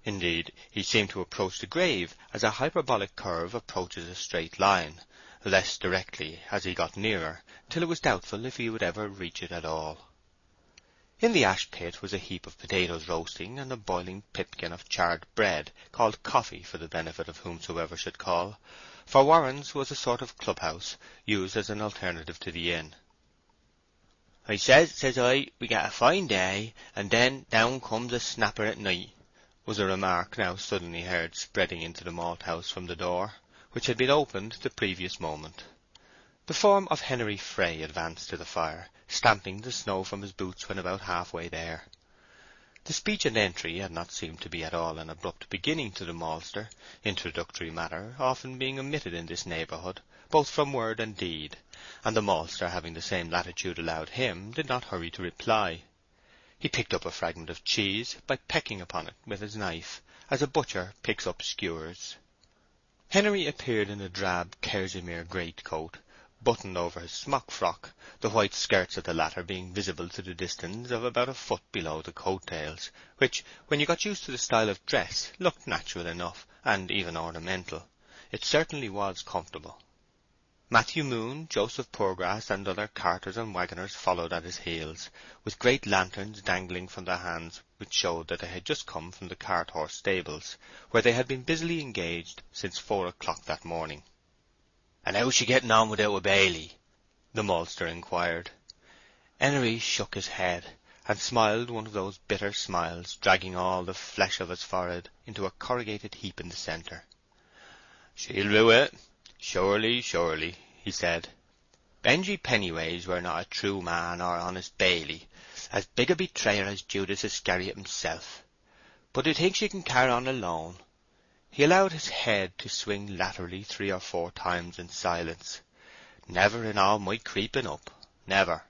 Indeed, he seemed to approach the grave as a hyperbolic curve approaches a straight line, less directly as he got nearer, till it was doubtful if he would ever reach it at all. In the ash-pit was a heap of potatoes roasting and a boiling pipkin of charred bread, called coffee for the benefit of whomsoever should call, for Warren's was a sort of club-house, used as an alternative to the inn. "I says I, we get a fine day, and then down comes a snapper at night," was a remark now suddenly heard spreading into the malt-house from the door, which had been opened the previous moment. The form of Henery Fray advanced to the fire, stamping the snow from his boots when about half-way there. The speech and entry had not seemed to be at all an abrupt beginning to the maltster, introductory matter often being omitted in this neighbourhood, both from word and deed, and the maltster, having the same latitude allowed him, did not hurry to reply. He picked up a fragment of cheese by pecking upon it with his knife, as a butcher picks up skewers. Henery appeared in a drab kerseymere greatcoat, buttoned over his smock-frock, the white skirts of the latter being visible to the distance of about a foot below the coat-tails, which, when you got used to the style of dress, looked natural enough, and even ornamental. It certainly was comfortable. Matthew Moon, Joseph Poorgrass, and other carters and waggoners followed at his heels, with great lanterns dangling from their hands, which showed that they had just come from the cart-horse stables, where they had been busily engaged since 4 o'clock that morning. "And how's she getting on without a baily?" the maltster inquired. Henery shook his head, and smiled one of those bitter smiles, dragging all the flesh of his forehead into a corrugated heap in the centre. "She'll rue it. Surely, surely," he said. "Benjy Pennyways were not a true man or honest baily, as big a betrayer as Judas Iscariot himself. But I think she can carry on alone." He allowed his head to swing laterally 3 or 4 times in silence. "Never in all my creeping up. Never."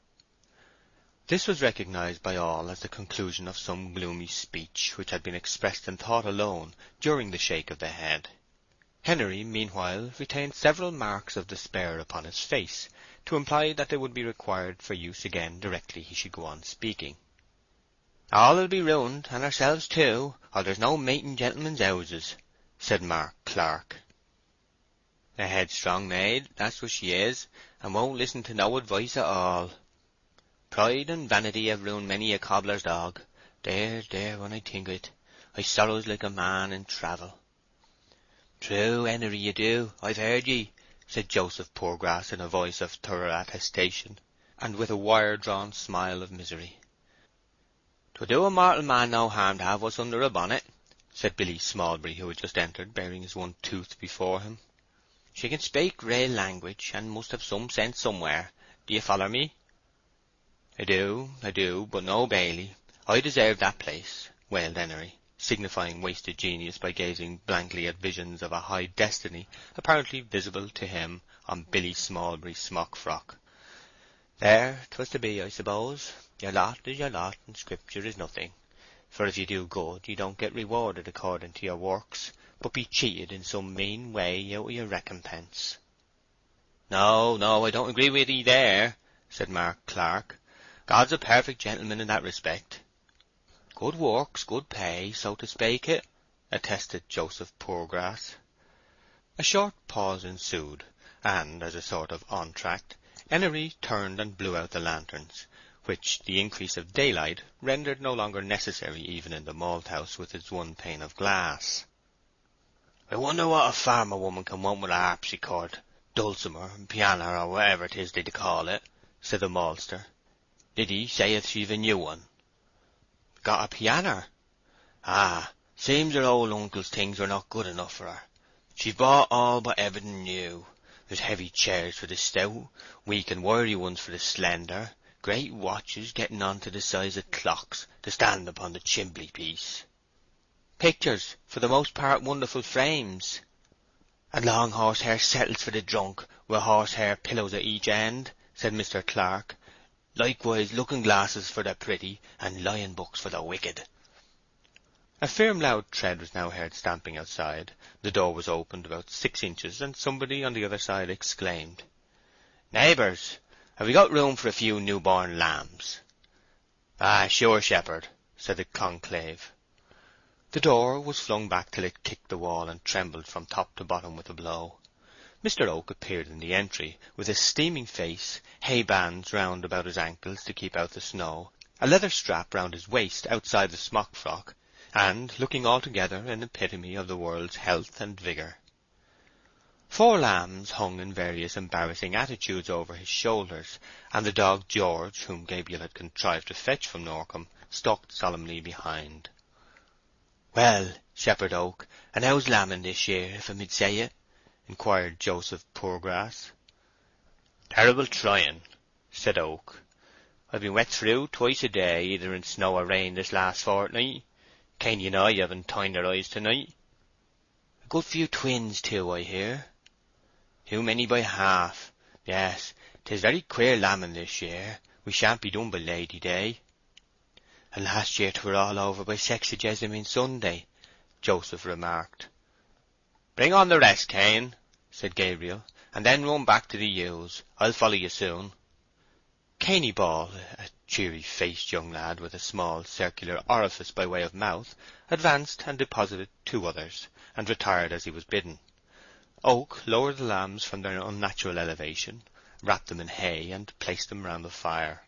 This was recognized by all as the conclusion of some gloomy speech which had been expressed in thought alone during the shake of the head. Henery, meanwhile, retained several marks of despair upon his face, to imply that they would be required for use again directly he should go on speaking. All'll be ruined, and ourselves too, or there's no mate in gentlemen's houses," said Mark Clark. "A headstrong maid, that's what she is, and won't listen to no advice at all. Pride and vanity have ruined many a cobbler's dog. There, when I think of it, I sorrows like a man in travel." "True, Henery, you do. I've heard ye," said Joseph Poorgrass in a voice of thorough attestation, and with a wire-drawn smile of misery. "'Twould do a mortal man no harm to have us under a bonnet," said Billy Smallbury, who had just entered, bearing his one tooth before him. "She can speak real language, and must have some sense somewhere. Do you follow me?" I do, but no Bailey. I deserve that place," wailed Henery, signifying wasted genius by gazing blankly at visions of a high destiny apparently visible to him on Billy Smallbury's smock frock. "There, 'twas to be, I suppose. Your lot is your lot, and Scripture is nothing. For if you do good, you don't get rewarded according to your works, but be cheated in some mean way out of your recompense." No, I don't agree with ye there," said Mark Clark. "God's a perfect gentleman in that respect." "Good works, good pay, so to speak it," attested Joseph Poorgrass. A short pause ensued, and, as a sort of entr'acte, Henery turned and blew out the lanterns, which the increase of daylight rendered no longer necessary even in the malthouse with its one pane of glass. "I wonder what a farmer woman can want with a harpsichord, dulcimer, piano, or whatever 'tis they call it," said the maltster. "Liddy saith she've a new one." "Got a pianner?" "Ah, seems her old uncle's things were not good enough for her. She's bought all but everything new. There's heavy chairs for the stout, weak and wiry ones for the slender, great watches getting on to the size of clocks to stand upon the chimbley-piece. Pictures, for the most part wonderful frames. And long horsehair settles for the drunk, with horsehair pillows at each end," said Mr. Clark. "Likewise looking-glasses for the pretty, and lion-books for the wicked." A firm loud tread was now heard stamping outside. The door was opened about 6 inches, and somebody on the other side exclaimed, "Neighbours, have we got room for a few newborn lambs?" "Ah, sure, shepherd," said the conclave. The door was flung back till it kicked the wall and trembled from top to bottom with a blow. Mr. Oak appeared in the entry, with a steaming face, hay bands round about his ankles to keep out the snow, a leather strap round his waist outside the smock frock, and looking altogether an epitome of the world's health and vigour. 4 lambs hung in various embarrassing attitudes over his shoulders, and the dog George, whom Gabriel had contrived to fetch from Norcombe, stalked solemnly behind. "Well, Shepherd Oak, and how's lambing this year, if I mid say it?" inquired Joseph Poorgrass. "Terrible trying," said Oak. "I've been wet through twice a day, either in snow or rain, this last fortnight. Cainy and I haven't tined our eyes tonight." "A good few twins too, I hear." "Too many by half. Yes, 'tis very queer lambing this year. We shan't be done by Lady Day." "And last year 'twere all over by Sexagessamine Sunday," Joseph remarked. "Bring on the rest, Cain," said Gabriel, "and then run back to the ewes. I'll follow you soon." Cainy Ball, a cheery-faced young lad with a small circular orifice by way of mouth, advanced and deposited 2 others, and retired as he was bidden. Oak lowered the lambs from their unnatural elevation, wrapped them in hay, and placed them round the fire.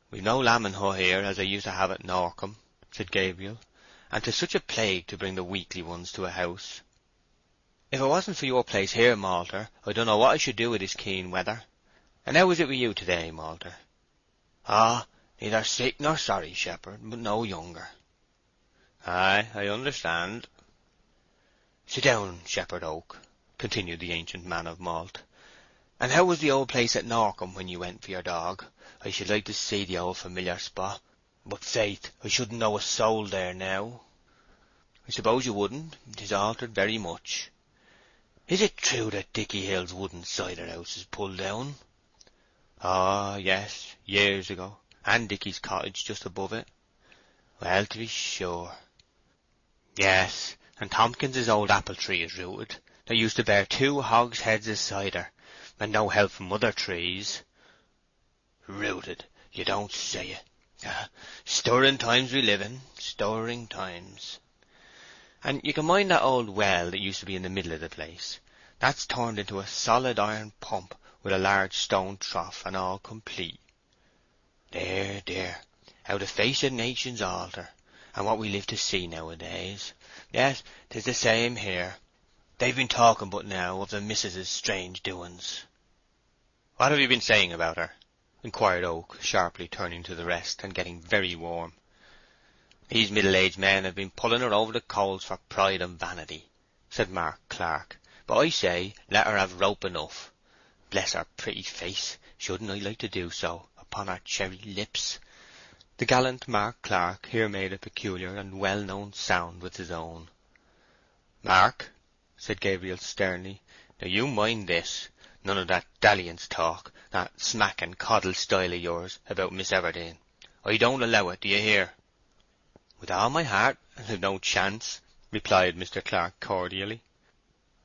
"We've no lambing hut here as I used to have at Norcombe," said Gabriel, "and 'tis such a plague to bring the weakly ones to a house. If it wasn't for your place here, Malter, I don't know what I should do with this keen weather. And how is it with you today, Malter?" "Ah, neither sick nor sorry, shepherd, but no younger." "Aye, I understand." "Sit down, Shepherd Oak," continued the ancient man of malt. "And how was the old place at Norcombe when you went for your dog? I should like to see the old familiar spot. But faith, I shouldn't know a soul there now." "I suppose you wouldn't. 'Tis altered very much." "Is it true that Dicky Hill's wooden cider house is pulled down?" "Ah, yes, years ago, and Dicky's cottage just above it." "Well, to be sure." "Yes, and Tompkins's old apple tree is rooted. That used to bear 2 hogsheads of cider, and no help from other trees." "Rooted! You don't say it. Stirring times we live in, stirring times. And you can mind that old well that used to be in the middle of the place. That's turned into a solid iron pump with a large stone trough and all complete. Dear, dear, how the face of nations alter, and what we live to see nowadays. Yes, 'tis the same here. They've been talking but now of the missus's strange doings. What have you been saying about her? Inquired Oak, sharply, turning to the rest and getting very warm. These middle-aged men have been pulling her over the coals for pride and vanity, said Mark Clark. But I say, let her have rope enough. Bless her pretty face, shouldn't I like to do so, upon her cherry lips? The gallant Mark Clark here made a peculiar and well-known sound with his own. Mark, said Gabriel sternly, now you mind this. None of that dalliance talk, that smack and coddle style of yours about Miss Everdene. I don't allow it, do you hear? With all my heart, and I've no chance, replied Mr. Clark cordially.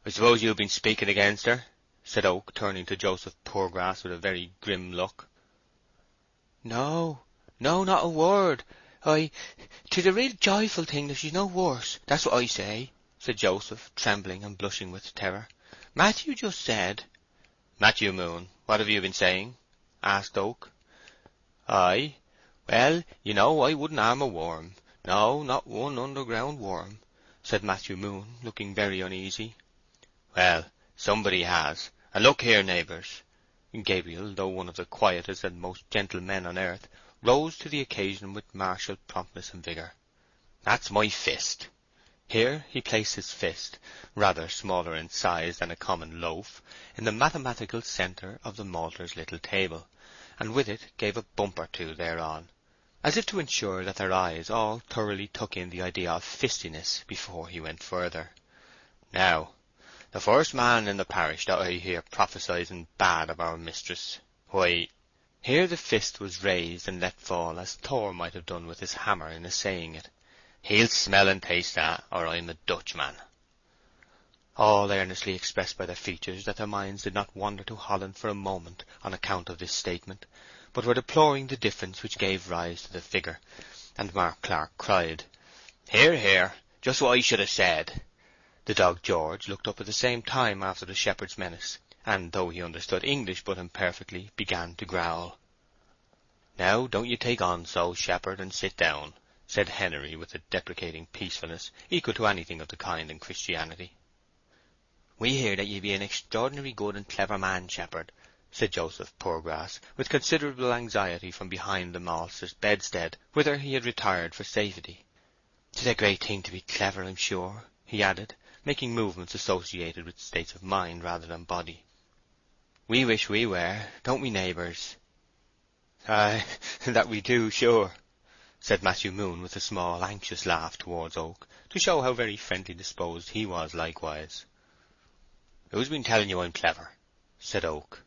I suppose you've been speaking against her, said Oak, turning to Joseph Poorgrass with a very grim look. No, not a word. 'Tis a real joyful thing that she's no worse, that's what I say, said Joseph, trembling and blushing with terror. Matthew just said— Matthew Moon, what have you been saying? Asked Oak. Well, you know I wouldn't harm a worm. No, not one underground worm, said Matthew Moon, looking very uneasy. Well, somebody has. And look here, neighbours. Gabriel, though one of the quietest and most gentle men on earth, rose to the occasion with martial promptness and vigour. That's my fist. Here he placed his fist, rather smaller in size than a common loaf, in the mathematical centre of the maltster's little table, and with it gave a bump or two thereon, as if to ensure that their eyes all thoroughly took in the idea of fistiness before he went further. Now, the first man in the parish that I hear prophesying bad of our mistress, why— Here the fist was raised and let fall as Thor might have done with his hammer in assaying it. He'll smell and taste that, or I'm a Dutchman. All earnestly expressed by their features that their minds did not wander to Holland for a moment on account of this statement, but were deploring the difference which gave rise to the figure, and Mark Clark cried, Hear, hear, just what I should have said. The dog George looked up at the same time after the shepherd's menace, and though he understood English but imperfectly, began to growl. Now don't you take on so, shepherd, and sit down, said Henery with a deprecating peacefulness equal to anything of the kind in Christianity. We hear that ye be an extraordinary good and clever man, shepherd, said Joseph Poorgrass, with considerable anxiety from behind the maltster's bedstead, whither he had retired for safety. "'Tis a great thing to be clever, I'm sure," he added, making movements associated with states of mind rather than body. "We wish we were, don't we, neighbours?" "Aye, that we do, sure," said Matthew Moon with a small, anxious laugh towards Oak, to show how very friendly disposed he was likewise. "Who's been telling you I'm clever?" said Oak.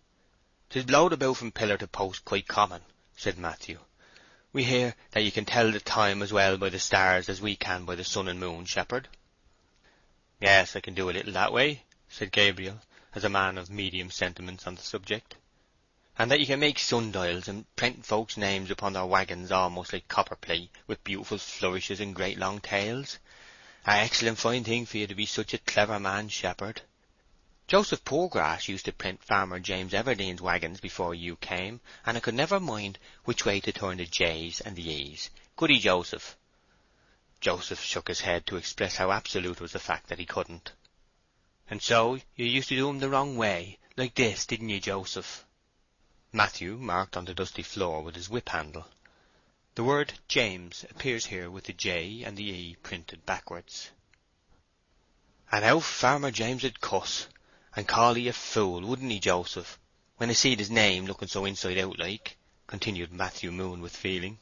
"'Tis blowed about from pillar to post quite common," said Matthew. "We hear that you can tell the time as well by the stars as we can by the sun and moon, shepherd." "Yes, I can do a little that way," said Gabriel, as a man of medium sentiments on the subject. "And that you can make sundials and print folks' names upon their waggons almost like copperplate, with beautiful flourishes and great long tails. An excellent fine thing for you to be such a clever man, shepherd. Joseph Poorgrass used to print Farmer James Everdene's waggons before you came, and I could never mind which way to turn the J's and the E's. Could he, Joseph?" Joseph shook his head to express how absolute was the fact that he couldn't. "And so you used to do 'em the wrong way, like this, didn't you, Joseph?" Matthew marked on the dusty floor with his whip-handle. The word James appears here with the J and the E printed backwards. "And how Farmer James 'ud cuss, and call 'ee a fool, wouldn't he, Joseph, when 'a seed his name looking so inside out like?" continued Matthew Moon with feeling.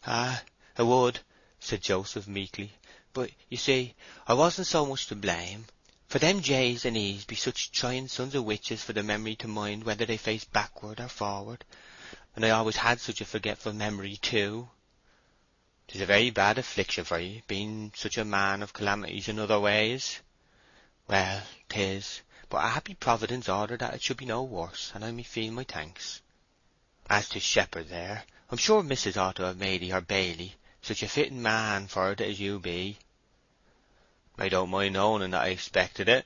"Ah, 'a would," said Joseph meekly. "But, you see, I wasn't so much to blame, for them J's and E's be such trying sons of witches for the memory to mind whether they face backward or forward, and I always had such a forgetful memory too. 'Tis a very bad affliction for ye, being such a man of calamities in other ways. Well, 'tis, but a happy Providence ordered that it should be no worse, and I may feel my thanks. As to shepherd there, I'm sure Missus ought to have made 'ee her baily, such a fitting man for it as you be." "I don't mind owning that I expected it,"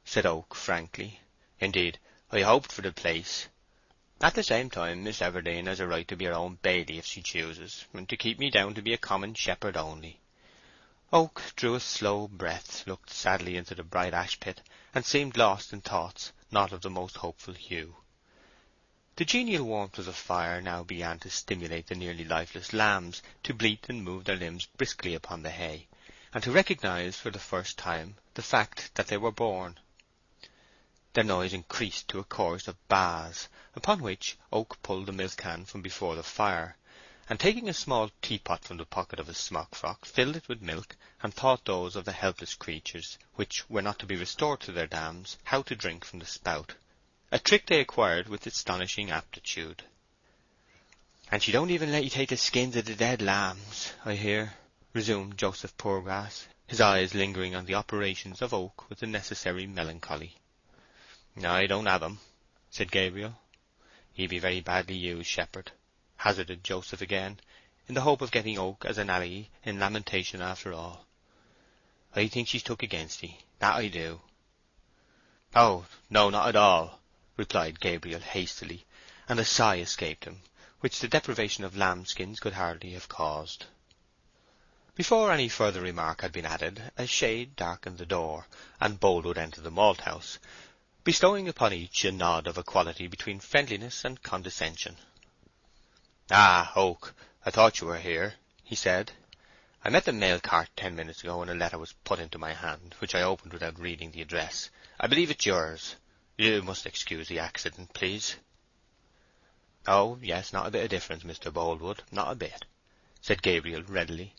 said Oak frankly. "Indeed, I hoped for the place. At the same time, Miss Everdene has a right to be her own baily if she chooses, and to keep me down to be a common shepherd only." Oak drew a slow breath, looked sadly into the bright ash pit, and seemed lost in thoughts not of the most hopeful hue. The genial warmth of the fire now began to stimulate the nearly lifeless lambs to bleat and move their limbs briskly upon the hay, and to recognize for the first time the fact that they were born. Their noise increased to a chorus of baas, upon which Oak pulled the milk can from before the fire, and taking a small teapot from the pocket of his smock-frock, filled it with milk, and taught those of the helpless creatures, which were not to be restored to their dams, how to drink from the spout, a trick they acquired with astonishing aptitude. "And she don't even let you take the skins of the dead lambs, I hear," resumed Joseph Poorgrass, his eyes lingering on the operations of Oak with the necessary melancholy. "I don't have 'em," said Gabriel. "Ye be very badly used, shepherd," hazarded Joseph again, in the hope of getting Oak as an ally in lamentation after all. "I think she's took against thee, that I do." "Oh, no, not at all," replied Gabriel hastily, and a sigh escaped him, which the deprivation of lambskins could hardly have caused. Before any further remark had been added, a shade darkened the door, and Boldwood entered the malthouse, bestowing upon each a nod of a quality between friendliness and condescension. "Ah, Oak, I thought you were here," he said. "I met the mail cart 10 minutes ago, and a letter was put into my hand, which I opened without reading the address. I believe it's yours. You must excuse the accident, please." "Oh, yes, not a bit of difference, Mr. Boldwood, not a bit," said Gabriel readily.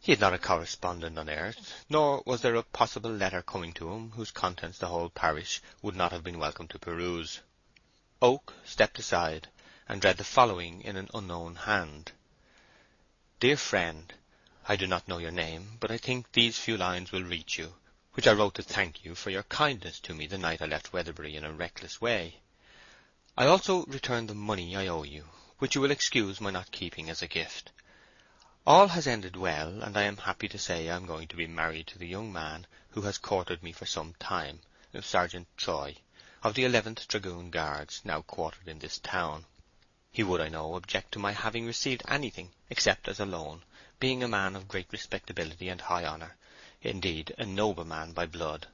He had not a correspondent on earth, nor was there a possible letter coming to him whose contents the whole parish would not have been welcome to peruse. Oak stepped aside, and read the following in an unknown hand. "Dear friend, I do not know your name, but I think these few lines will reach you, which I wrote to thank you for your kindness to me the night I left Weatherbury in a reckless way. I also return the money I owe you, which you will excuse my not keeping as a gift. All has ended well, and I am happy to say I am going to be married to the young man who has courted me for some time, Sergeant Troy, of the 11th Dragoon Guards, now quartered in this town. He would, I know, object to my having received anything except as a loan, being a man of great respectability and high honour, indeed a nobleman by blood.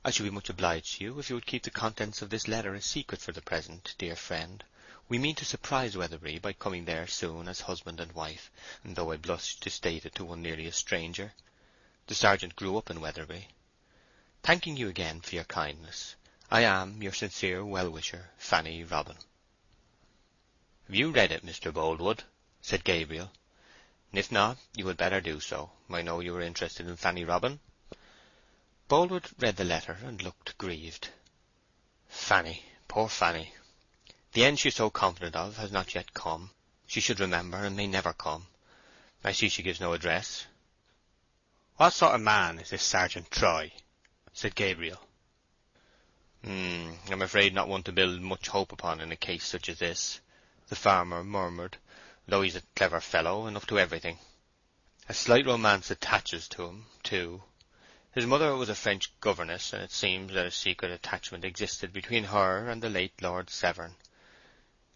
I should be much obliged to you if you would keep the contents of this letter a secret for the present, dear friend. We mean to surprise Weatherbury by coming there soon as husband and wife, though I blush to state it to one nearly a stranger. The sergeant grew up in Weatherbury. Thanking you again for your kindness, I am your sincere well-wisher, Fanny Robin." "Have you read it, Mr. Boldwood?" said Gabriel. "If not, you had better do so. I know you are interested in Fanny Robin." Boldwood read the letter and looked grieved. "Fanny, poor Fanny. The end she is so confident of has not yet come. She should remember, and may never come. I see she gives no address." "What sort of man is this Sergeant Troy?" said Gabriel. I'm afraid not one to build much hope upon in a case such as this," the farmer murmured, "though he's a clever fellow, and up to everything. A slight romance attaches to him, too. His mother was a French governess, and it seems that a secret attachment existed between her and the late Lord Severn.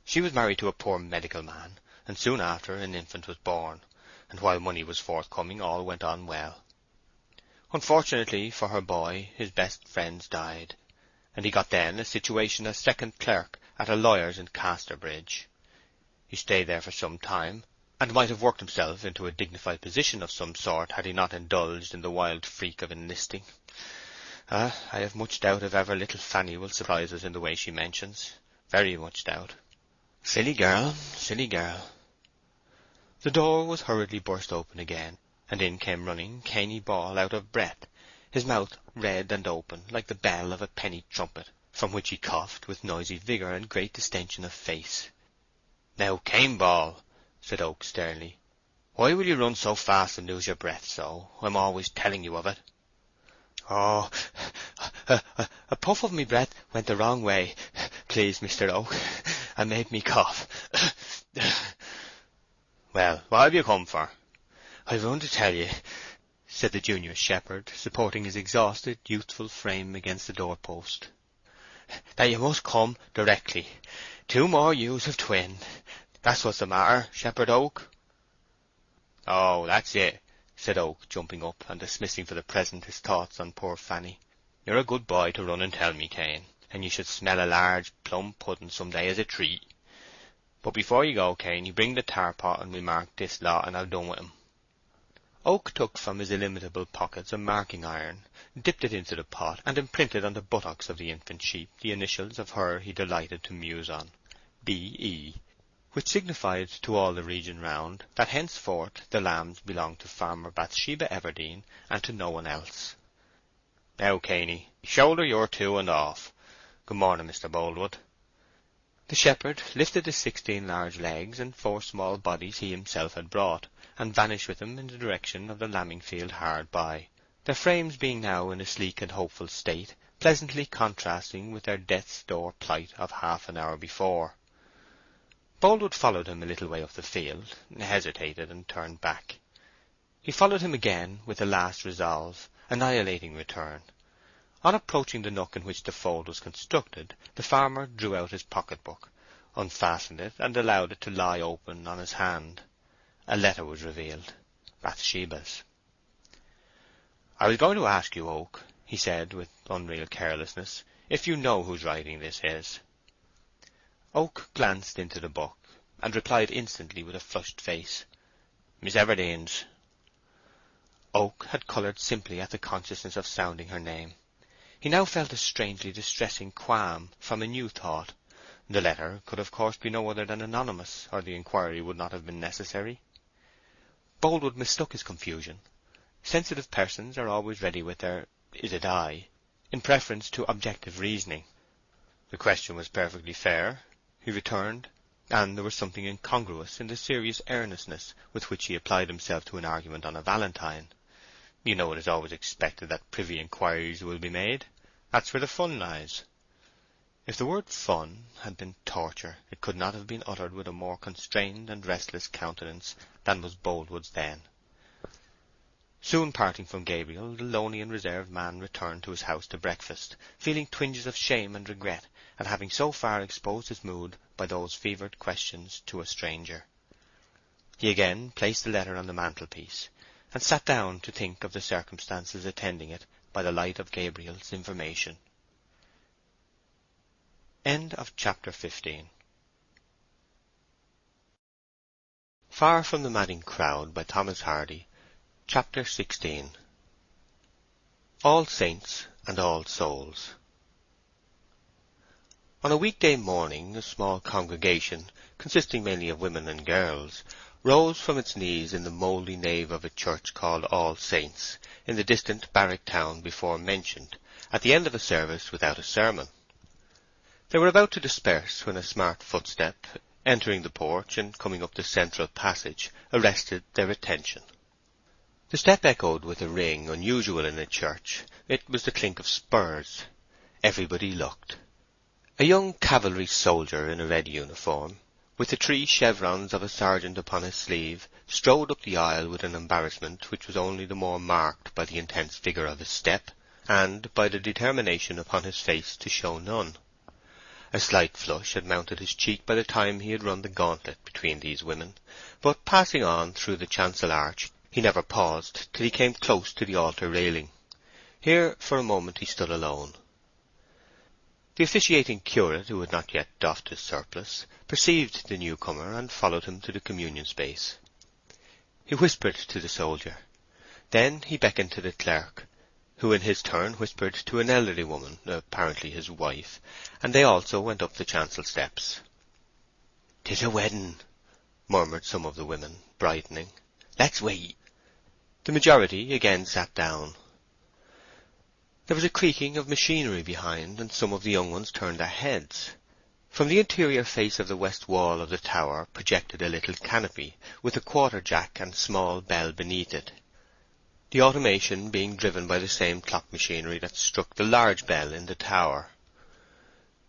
She was married to a poor medical man, and soon after an infant was born, and while money was forthcoming all went on well. Unfortunately for her boy, his best friends died, and he got then a situation as second clerk at a lawyer's in Casterbridge. He stayed there for some time, and might have worked himself into a dignified position of some sort had he not indulged in the wild freak of enlisting. I have much doubt if ever little Fanny will surprise us in the way she mentions. Very much doubt. Silly girl, silly girl." The door was hurriedly burst open again, and in came running Cainy Ball out of breath, his mouth red and open like the bell of a penny trumpet, from which he coughed with noisy vigour and great distension of face. "Now, Cain Ball," said Oak sternly, "why will you run so fast and lose your breath so? I'm always telling you of it." "Oh, a puff of me breath went the wrong way, please, Mr. Oak, and made me cough. "Well, what have you come for?" "I've run to tell ye," said the junior shepherd, supporting his exhausted, youthful frame against the doorpost, "that you must come directly. 2 more ewes have twinned. That's what's the matter, Shepherd Oak." "Oh, that's it," said Oak, jumping up, and dismissing for the present his thoughts on poor Fanny. "You're a good boy to run and tell me, Cain, and you should smell a large plum pudding some day as a treat. But before you go, Cain, you bring the tar pot and we'll mark this lot and I've done with 'em." Oak took from his illimitable pockets a marking iron, dipped it into the pot, and imprinted on the buttocks of the infant sheep the initials of her he delighted to muse on, B.E., which signified to all the region round that henceforth the lambs belonged to Farmer Bathsheba Everdene and to no one else. "Now, Cainy, shoulder your 2 and off. Good morning, Mr. Boldwood." The shepherd lifted the 16 large legs and 4 small bodies he himself had brought, and vanished with them in the direction of the lambing field hard by, their frames being now in a sleek and hopeful state, pleasantly contrasting with their death's door plight of half an hour before. Boldwood followed him a little way up the field, hesitated, and turned back. He followed him again with a last resolve, annihilating return. On approaching the nook in which the fold was constructed, the farmer drew out his pocket-book, unfastened it, and allowed it to lie open on his hand. A letter was revealed, Bathsheba's. "I was going to ask you, Oak," he said, with unreal carelessness, "if you know whose writing this is." Oak glanced into the book, and replied instantly with a flushed face, "Miss Everdene's." Oak had coloured simply at the consciousness of sounding her name. He now felt a strangely distressing qualm from a new thought. The letter could of course be no other than anonymous, or the inquiry would not have been necessary. Boldwood mistook his confusion. Sensitive persons are always ready with their "Is it I?" in preference to objective reasoning. "The question was perfectly fair," he returned, and there was something incongruous in the serious earnestness with which he applied himself to an argument on a valentine. "You know it is always expected that privy inquiries will be made. That's where the fun lies." If the word fun had been torture, it could not have been uttered with a more constrained and restless countenance than was Boldwood's then. Soon parting from Gabriel, the lonely and reserved man returned to his house to breakfast, feeling twinges of shame and regret at having so far exposed his mood by those fevered questions to a stranger. He again placed the letter on the mantelpiece, and sat down to think of the circumstances attending it by the light of Gabriel's information. End of chapter 15. Far from the Madding Crowd by Thomas Hardy. Chapter 16. All Saints and All Souls. On a weekday morning a small congregation, consisting mainly of women and girls, rose from its knees in the mouldy nave of a church called All Saints, in the distant barrack town before mentioned, at the end of a service without a sermon. They were about to disperse when a smart footstep, entering the porch and coming up the central passage, arrested their attention. The step echoed with a ring unusual in a church. It was the clink of spurs. Everybody looked. A young cavalry soldier in a red uniform, with the 3 chevrons of a sergeant upon his sleeve, strode up the aisle with an embarrassment which was only the more marked by the intense vigour of his step, and by the determination upon his face to show none. A slight flush had mounted his cheek by the time he had run the gauntlet between these women, but passing on through the chancel arch, he never paused till he came close to the altar railing. Here for a moment he stood alone. The officiating curate, who had not yet doffed his surplice, perceived the newcomer and followed him to the communion space. He whispered to the soldier. Then he beckoned to the clerk, who in his turn whispered to an elderly woman, apparently his wife, and they also went up the chancel steps. "'Tis a wedding," murmured some of the women, brightening. "Let's wait." The majority again sat down. There was a creaking of machinery behind, and some of the young ones turned their heads. From the interior face of the west wall of the tower projected a little canopy, with a quarter-jack and small bell beneath it, the automation being driven by the same clock machinery that struck the large bell in the tower.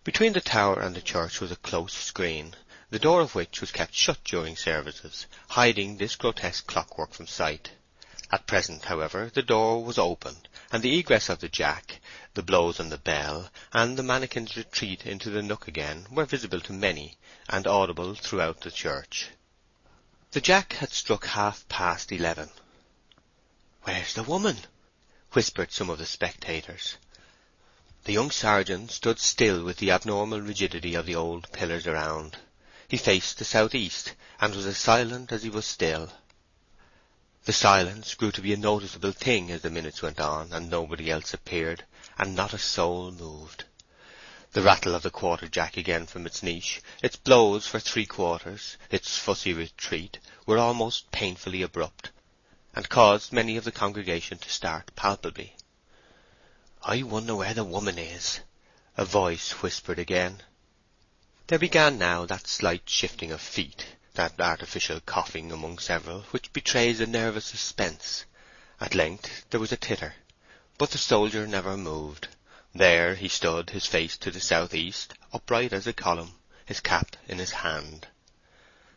Between the tower and the church was a close screen, the door of which was kept shut during services, hiding this grotesque clockwork from sight. At present, however, the door was open, and the egress of the jack, the blows on the bell, and the mannikin's retreat into the nook again were visible to many, and audible throughout the church. The jack had struck 11:30. "Where's the woman?" whispered some of the spectators. The young sergeant stood still with the abnormal rigidity of the old pillars around. He faced the south-east, and was as silent as he was still. The silence grew to be a noticeable thing as the minutes went on, and nobody else appeared, and not a soul moved. The rattle of the quarter-jack again from its niche, its blows for 3/4, its fussy retreat, were almost painfully abrupt, and caused many of the congregation to start palpably. "I wonder where the woman is," a voice whispered again. There began now that slight shifting of feet, that artificial coughing among several, which betrays a nervous suspense. At length there was a titter, but the soldier never moved. There he stood, his face to the south-east, upright as a column, his cap in his hand.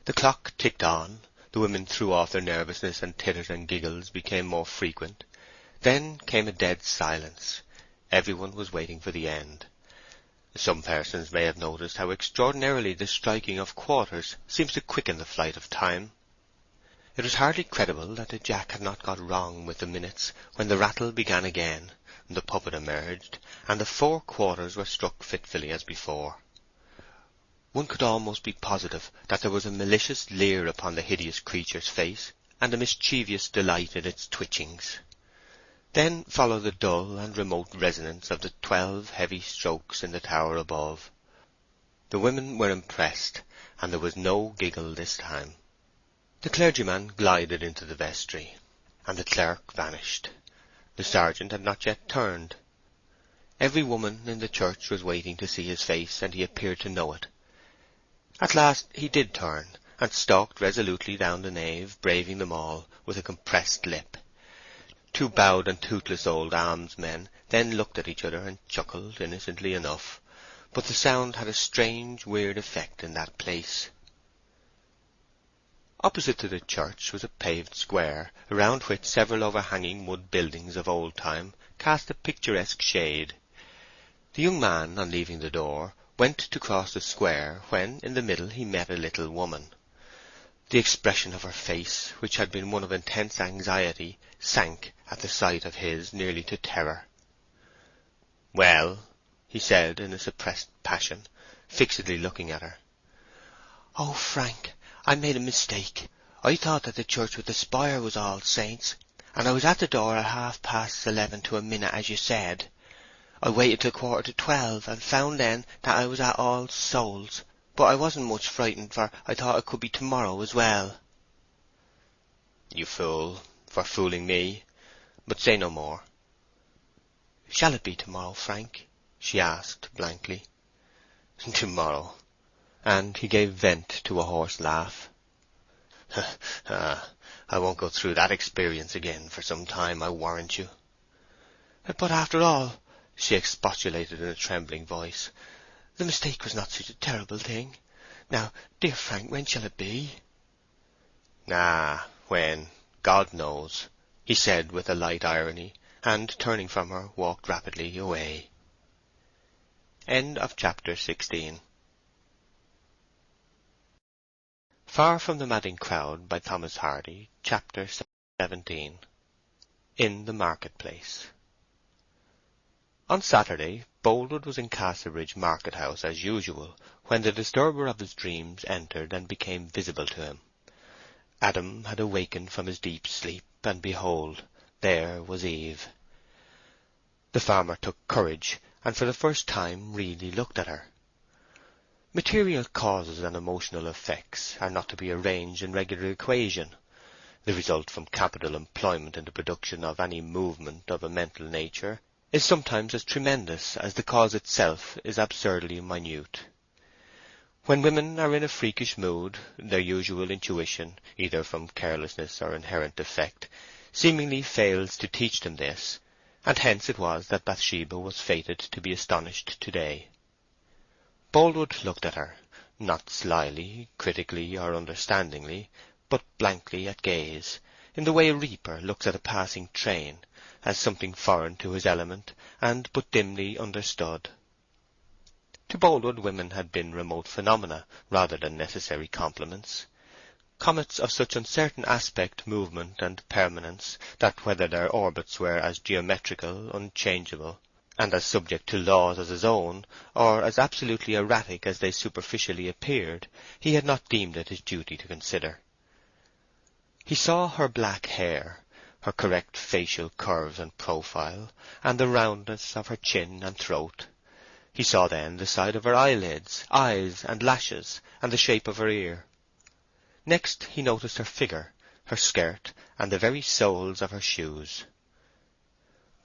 The clock ticked on, the women threw off their nervousness, and titters and giggles became more frequent. Then came a dead silence. Everyone was waiting for the end. Some persons may have noticed how extraordinarily the striking of quarters seems to quicken the flight of time. It was hardly credible that the jack had not got wrong with the minutes when the rattle began again, the puppet emerged, and the 4 quarters were struck fitfully as before. One could almost be positive that there was a malicious leer upon the hideous creature's face, and a mischievous delight in its twitchings. Then followed the dull and remote resonance of the 12 heavy strokes in the tower above. The women were impressed, and there was no giggle this time. The clergyman glided into the vestry, and the clerk vanished. The sergeant had not yet turned. Every woman in the church was waiting to see his face, and he appeared to know it. At last he did turn, and stalked resolutely down the nave, braving them all, with a compressed lip. 2 bowed and toothless old almsmen then looked at each other and chuckled innocently enough, but the sound had a strange, weird effect in that place. Opposite to the church was a paved square, around which several overhanging wood buildings of old time cast a picturesque shade. The young man, on leaving the door, went to cross the square, when in the middle he met a little woman. The expression of her face, which had been one of intense anxiety, sank at the sight of his nearly to terror. "Well," he said in a suppressed passion, fixedly looking at her. "Oh, Frank, I made a mistake. I thought that the church with the spire was All Saints, and I was at the door at 11:30 to a minute, as you said. I waited till 11:45, and found then that I was at All Souls, but I wasn't much frightened, for I thought it could be tomorrow as well." "You fool, for fooling me. But say no more." "Shall it be tomorrow, Frank?" she asked blankly. "Tomorrow," and he gave vent to a hoarse laugh. I won't go through that experience again for some time, I warrant you." "But after all," she expostulated in a trembling voice, "the mistake was not such a terrible thing. Now, dear Frank, when shall it be?" "When, God knows," he said with a light irony, and turning from her walked rapidly away. End of chapter 16. Far from the Madding Crowd by Thomas Hardy, chapter 17. In the market-place. On Saturday, Boldwood was in Casterbridge market-house as usual, when the disturber of his dreams entered and became visible to him. Adam had awakened from his deep sleep, and behold, there was Eve. The farmer took courage, and for the first time really looked at her. Material causes and emotional effects are not to be arranged in regular equation. The result from capital employment in the production of any movement of a mental nature is sometimes as tremendous as the cause itself is absurdly minute. When women are in a freakish mood, their usual intuition, either from carelessness or inherent defect, seemingly fails to teach them this, and hence it was that Bathsheba was fated to be astonished today. Boldwood looked at her, not slyly, critically, or understandingly, but blankly at gaze, in the way a reaper looks at a passing train, as something foreign to his element, and but dimly understood. To Boldwood women had been remote phenomena, rather than necessary complements. Comets of such uncertain aspect, movement, and permanence, that whether their orbits were as geometrical, unchangeable, and as subject to laws as his own, or as absolutely erratic as they superficially appeared, he had not deemed it his duty to consider. He saw her black hair, her correct facial curves and profile, and the roundness of her chin and throat. He saw then the side of her eyelids, eyes, and lashes, and the shape of her ear. Next he noticed her figure, her skirt, and the very soles of her shoes.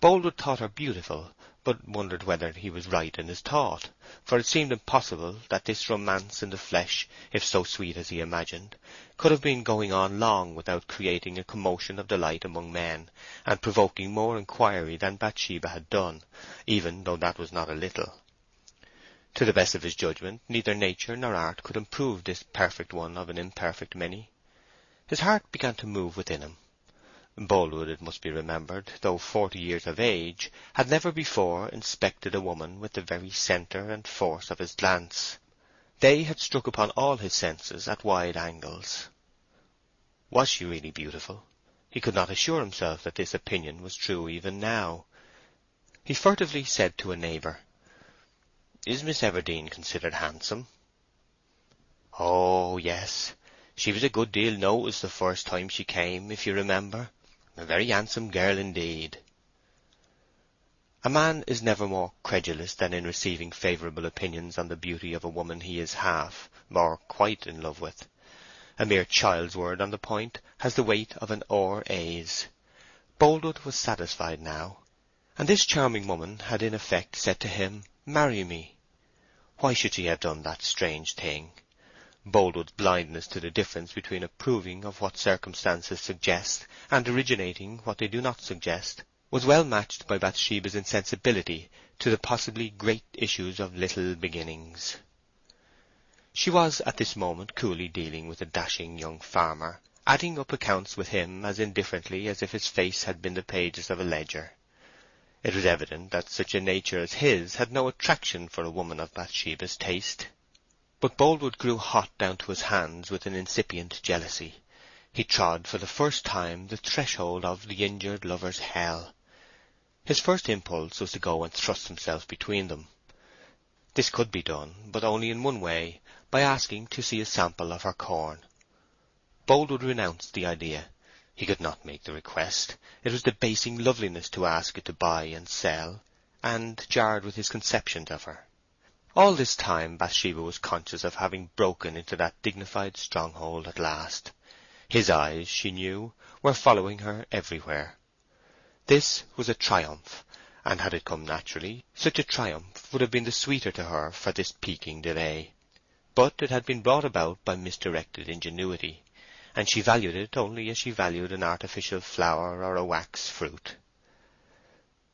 Boldwood thought her beautiful, but wondered whether he was right in his thought, for it seemed impossible that this romance in the flesh, if so sweet as he imagined, could have been going on long without creating a commotion of delight among men, and provoking more inquiry than Bathsheba had done, even though that was not a little. To the best of his judgment, neither nature nor art could improve this perfect one of an imperfect many. His heart began to move within him. Boldwood, it must be remembered, though 40 years of age, had never before inspected a woman with the very centre and force of his glance. They had struck upon all his senses at wide angles. Was she really beautiful? He could not assure himself that this opinion was true even now. He furtively said to a neighbour, "Is Miss Everdene considered handsome?" "Oh, yes. She was a good deal noticed the first time she came, if you remember. A very handsome girl indeed." A man is never more credulous than in receiving favourable opinions on the beauty of a woman he is half, or quite in love with. A mere child's word on the point has the weight of an or-a's. Boldwood was satisfied now, and this charming woman had in effect said to him, "Marry me." Why should she have done that strange thing? Boldwood's blindness to the difference between approving of what circumstances suggest and originating what they do not suggest was well matched by Bathsheba's insensibility to the possibly great issues of little beginnings. She was at this moment coolly dealing with a dashing young farmer, adding up accounts with him as indifferently as if his face had been the pages of a ledger. It was evident that such a nature as his had no attraction for a woman of Bathsheba's taste. But Boldwood grew hot down to his hands with an incipient jealousy. He trod for the first time the threshold of the injured lover's hell. His first impulse was to go and thrust himself between them. This could be done, but only in one way, by asking to see a sample of her corn. Boldwood renounced the idea. He could not make the request. It was debasing loveliness to ask it to buy and sell, and jarred with his conceptions of her. All this time Bathsheba was conscious of having broken into that dignified stronghold at last. His eyes, she knew, were following her everywhere. This was a triumph, and had it come naturally, such a triumph would have been the sweeter to her for this piquing delay. But it had been brought about by misdirected ingenuity, and she valued it only as she valued an artificial flower or a wax fruit.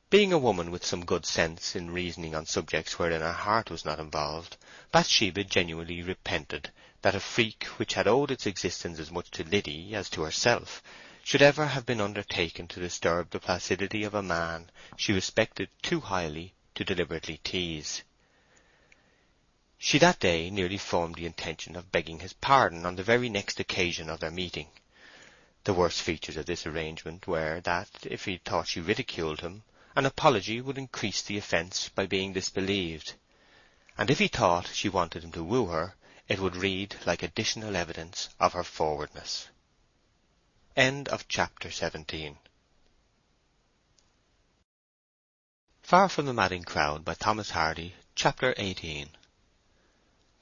Being a woman with some good sense in reasoning on subjects wherein her heart was not involved, Bathsheba genuinely repented that a freak which had owed its existence as much to Liddy as to herself should ever have been undertaken to disturb the placidity of a man she respected too highly to deliberately tease. She that day nearly formed the intention of begging his pardon on the very next occasion of their meeting. The worst features of this arrangement were that, if he thought she ridiculed him, an apology would increase the offence by being disbelieved, and if he thought she wanted him to woo her, it would read like additional evidence of her forwardness. End of chapter 17. Far from the Madding Crowd by Thomas Hardy, chapter 18.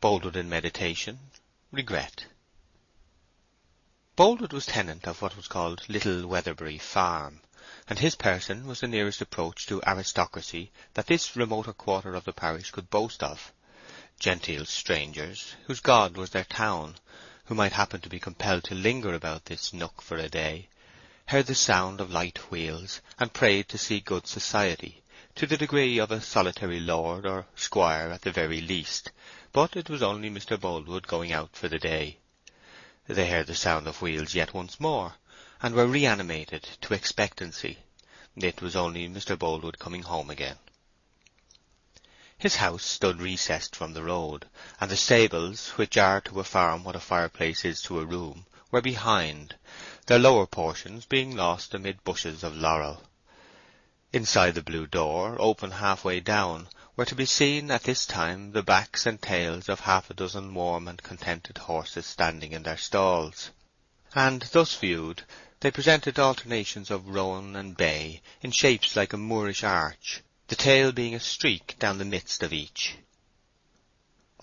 Boldwood in meditation, regret. Boldwood was tenant of what was called Little Weatherbury Farm, and his person was the nearest approach to aristocracy that this remoter quarter of the parish could boast of. Genteel strangers, whose god was their town, who might happen to be compelled to linger about this nook for a day, heard the sound of light wheels, and prayed to see good society, to the degree of a solitary lord or squire at the very least, but it was only Mr. Boldwood going out for the day. They heard the sound of wheels yet once more, and were reanimated to expectancy. It was only Mr. Boldwood coming home again. His house stood recessed from the road, and the stables, which are to a farm what a fireplace is to a room, were behind, their lower portions being lost amid bushes of laurel. Inside the blue door, open half-way down, were to be seen at this time the backs and tails of half a dozen warm and contented horses standing in their stalls, and thus viewed they presented alternations of roan and bay in shapes like a Moorish arch, the tail being a streak down the midst of each.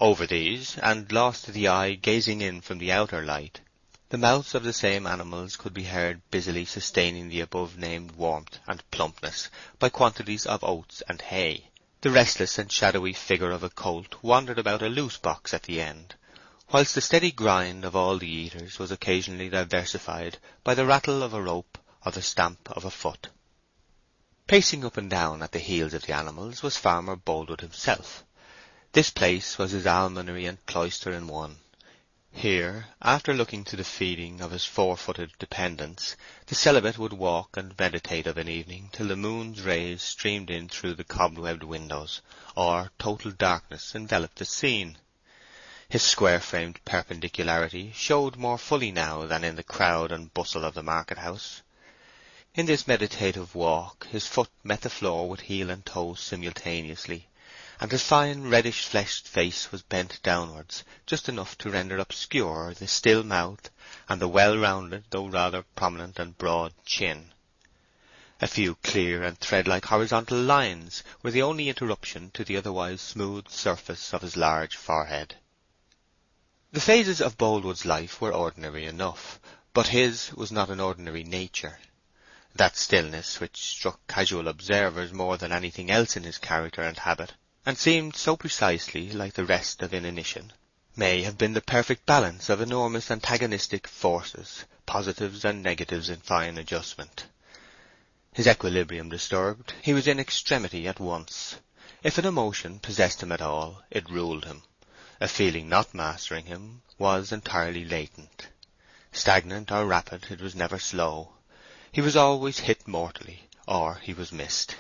Over these, and lost to the eye gazing in from the outer light, the mouths of the same animals could be heard busily sustaining the above-named warmth and plumpness by quantities of oats and hay. The restless and shadowy figure of a colt wandered about a loose box at the end, whilst the steady grind of all the eaters was occasionally diversified by the rattle of a rope or the stamp of a foot. Pacing up and down at the heels of the animals was Farmer Boldwood himself. This place was his almonry and cloister in one. Here, after looking to the feeding of his four-footed dependents, the celibate would walk and meditate of an evening till the moon's rays streamed in through the cobwebbed windows, or total darkness enveloped the scene. His square-framed perpendicularity showed more fully now than in the crowd and bustle of the market-house. In this meditative walk his foot met the floor with heel and toe simultaneously, and his fine reddish-fleshed face was bent downwards, just enough to render obscure the still mouth and the well-rounded, though rather prominent and broad chin. A few clear and thread-like horizontal lines were the only interruption to the otherwise smooth surface of his large forehead. The phases of Boldwood's life were ordinary enough, but his was not an ordinary nature. That stillness, which struck casual observers more than anything else in his character and habit, and seemed so precisely like the rest of inanition, may have been the perfect balance of enormous antagonistic forces, positives and negatives in fine adjustment. His equilibrium disturbed, he was in extremity at once. If an emotion possessed him at all, it ruled him. A feeling not mastering him was entirely latent. Stagnant or rapid, it was never slow. He was always hit mortally, or he was missed.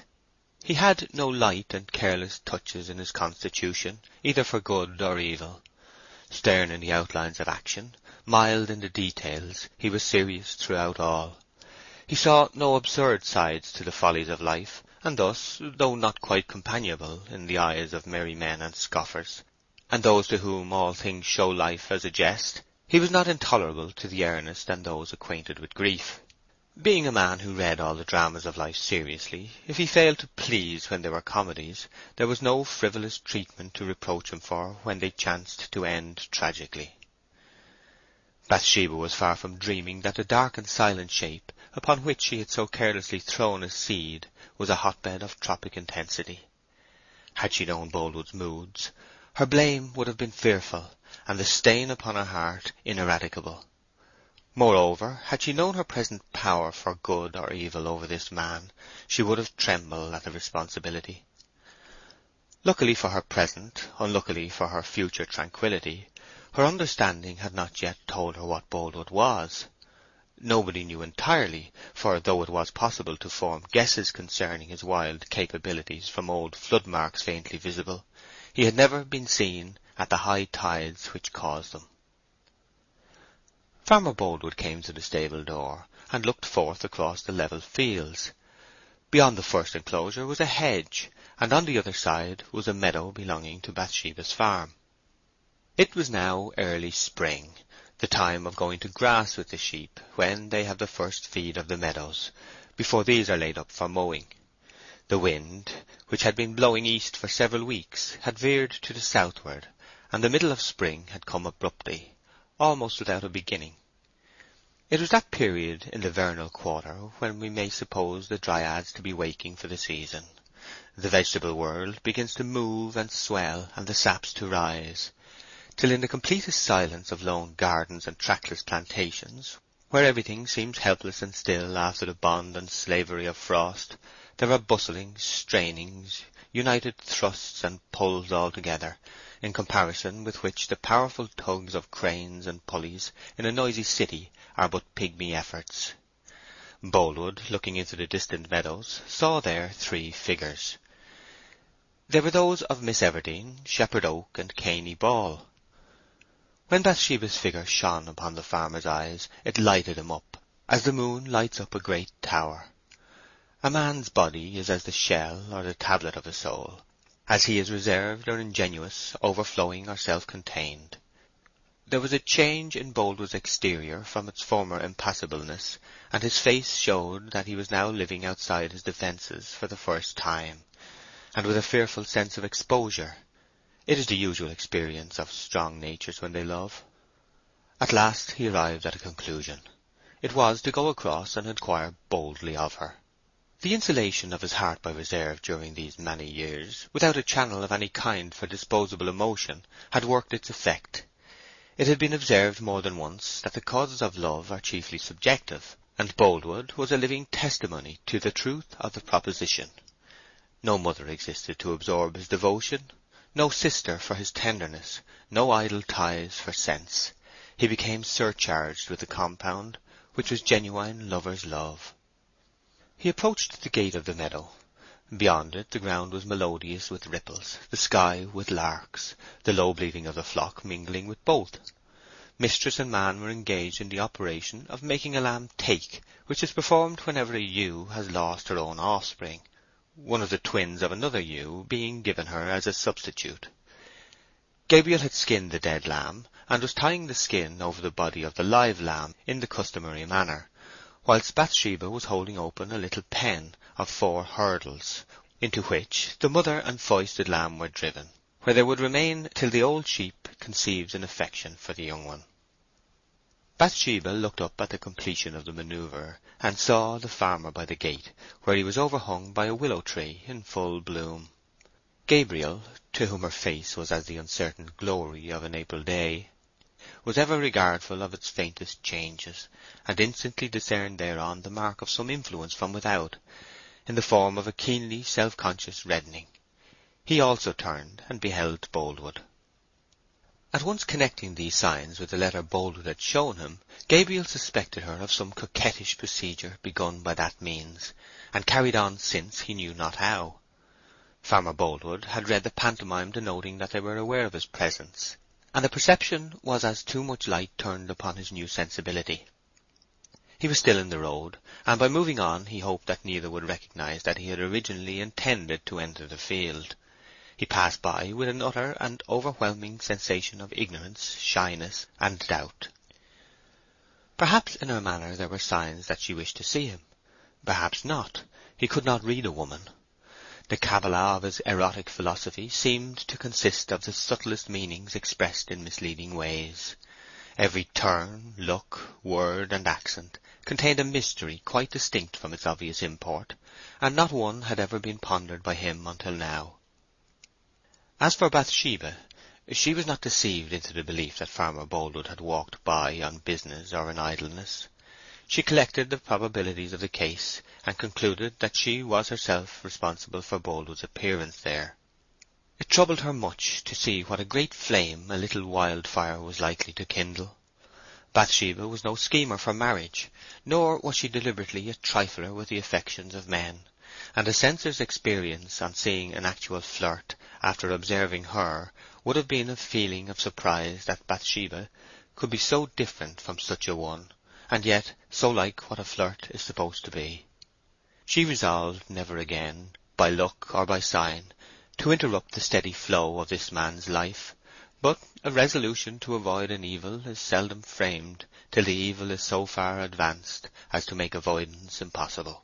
He had no light and careless touches in his constitution, either for good or evil. Stern in the outlines of action, mild in the details, he was serious throughout all. He saw no absurd sides to the follies of life, and thus, though not quite companionable in the eyes of merry men and scoffers, and those to whom all things show life as a jest, he was not intolerable to the earnest and those acquainted with grief. Being a man who read all the dramas of life seriously, if he failed to please when they were comedies, there was no frivolous treatment to reproach him for when they chanced to end tragically. Bathsheba was far from dreaming that the dark and silent shape upon which she had so carelessly thrown a seed was a hotbed of tropic intensity. Had she known Boldwood's moods, her blame would have been fearful, and the stain upon her heart ineradicable. Moreover, had she known her present power for good or evil over this man, she would have trembled at the responsibility. Luckily for her present, unluckily for her future tranquillity, her understanding had not yet told her what Boldwood was. Nobody knew entirely, for though it was possible to form guesses concerning his wild capabilities from old flood marks faintly visible, he had never been seen at the high tides which caused them. Farmer Boldwood came to the stable door, and looked forth across the level fields. Beyond the first enclosure was a hedge, and on the other side was a meadow belonging to Bathsheba's farm. It was now early spring, the time of going to grass with the sheep, when they have the first feed of the meadows, before these are laid up for mowing. The wind, which had been blowing east for several weeks, had veered to the southward, and the middle of spring had come abruptly, almost without a beginning. It was that period in the vernal quarter when we may suppose the dryads to be waking for the season. The vegetable world begins to move and swell, and the saps to rise, till in the completest silence of lone gardens and trackless plantations, where everything seems helpless and still after the bond and slavery of frost, There are bustlings, strainings, united thrusts and pulls all together, in comparison with which the powerful tugs of cranes and pulleys in a noisy city are but pygmy efforts. Boldwood, looking into the distant meadows, saw there 3 figures. They were those of Miss Everdene, Shepherd Oak, and Caney Ball. When Bathsheba's figure shone upon the farmer's eyes, it lighted him up, as the moon lights up a great tower. A man's body is as the shell or the tablet of his soul, as he is reserved or ingenuous, overflowing or self-contained. There was a change in Boldwood's exterior from its former impassibleness, and his face showed that he was now living outside his defences for the first time, and with a fearful sense of exposure. It is the usual experience of strong natures when they love. At last he arrived at a conclusion. It was to go across and inquire boldly of her. The insulation of his heart by reserve during these many years, without a channel of any kind for disposable emotion, had worked its effect. It had been observed more than once that the causes of love are chiefly subjective, and Boldwood was a living testimony to the truth of the proposition. No mother existed to absorb his devotion, no sister for his tenderness, no idle ties for sense. He became surcharged with the compound, which was genuine lover's love. He approached the gate of the meadow. Beyond it the ground was melodious with ripples, the sky with larks, the low bleating of the flock mingling with both. Mistress and man were engaged in the operation of making a lamb take, which is performed whenever a ewe has lost her own offspring, one of the twins of another ewe being given her as a substitute. Gabriel had skinned the dead lamb, and was tying the skin over the body of the live lamb in the customary manner, whilst Bathsheba was holding open a little pen of 4 hurdles, into which the mother and foisted lamb were driven, where they would remain till the old sheep conceived an affection for the young one. Bathsheba looked up at the completion of the manoeuvre, and saw the farmer by the gate, where he was overhung by a willow tree in full bloom. Gabriel, to whom her face was as the uncertain glory of an April day, was ever regardful of its faintest changes, and instantly discerned thereon the mark of some influence from without, in the form of a keenly self-conscious reddening. He also turned and beheld Boldwood. At once connecting these signs with the letter Boldwood had shown him, Gabriel suspected her of some coquettish procedure begun by that means, and carried on since he knew not how. Farmer Boldwood had read the pantomime denoting that they were aware of his presence, and the perception was as too much light turned upon his new sensibility. He was still in the road, and by moving on he hoped that neither would recognize that he had originally intended to enter the field. He passed by with an utter and overwhelming sensation of ignorance, shyness, and doubt. Perhaps in her manner there were signs that she wished to see him. Perhaps not. He could not read a woman. The Kabbalah of his erotic philosophy seemed to consist of the subtlest meanings expressed in misleading ways. Every turn, look, word, and accent contained a mystery quite distinct from its obvious import, and not one had ever been pondered by him until now. As for Bathsheba, she was not deceived into the belief that Farmer Boldwood had walked by on business or in idleness. She collected the probabilities of the case, and concluded that she was herself responsible for Boldwood's appearance there. It troubled her much to see what a great flame a little wildfire was likely to kindle. Bathsheba was no schemer for marriage, nor was she deliberately a trifler with the affections of men, and a censor's experience on seeing an actual flirt after observing her would have been a feeling of surprise that Bathsheba could be so different from such a one, and yet so like what a flirt is supposed to be. She resolved never again, by look or by sign, to interrupt the steady flow of this man's life, but a resolution to avoid an evil is seldom framed till the evil is so far advanced as to make avoidance impossible.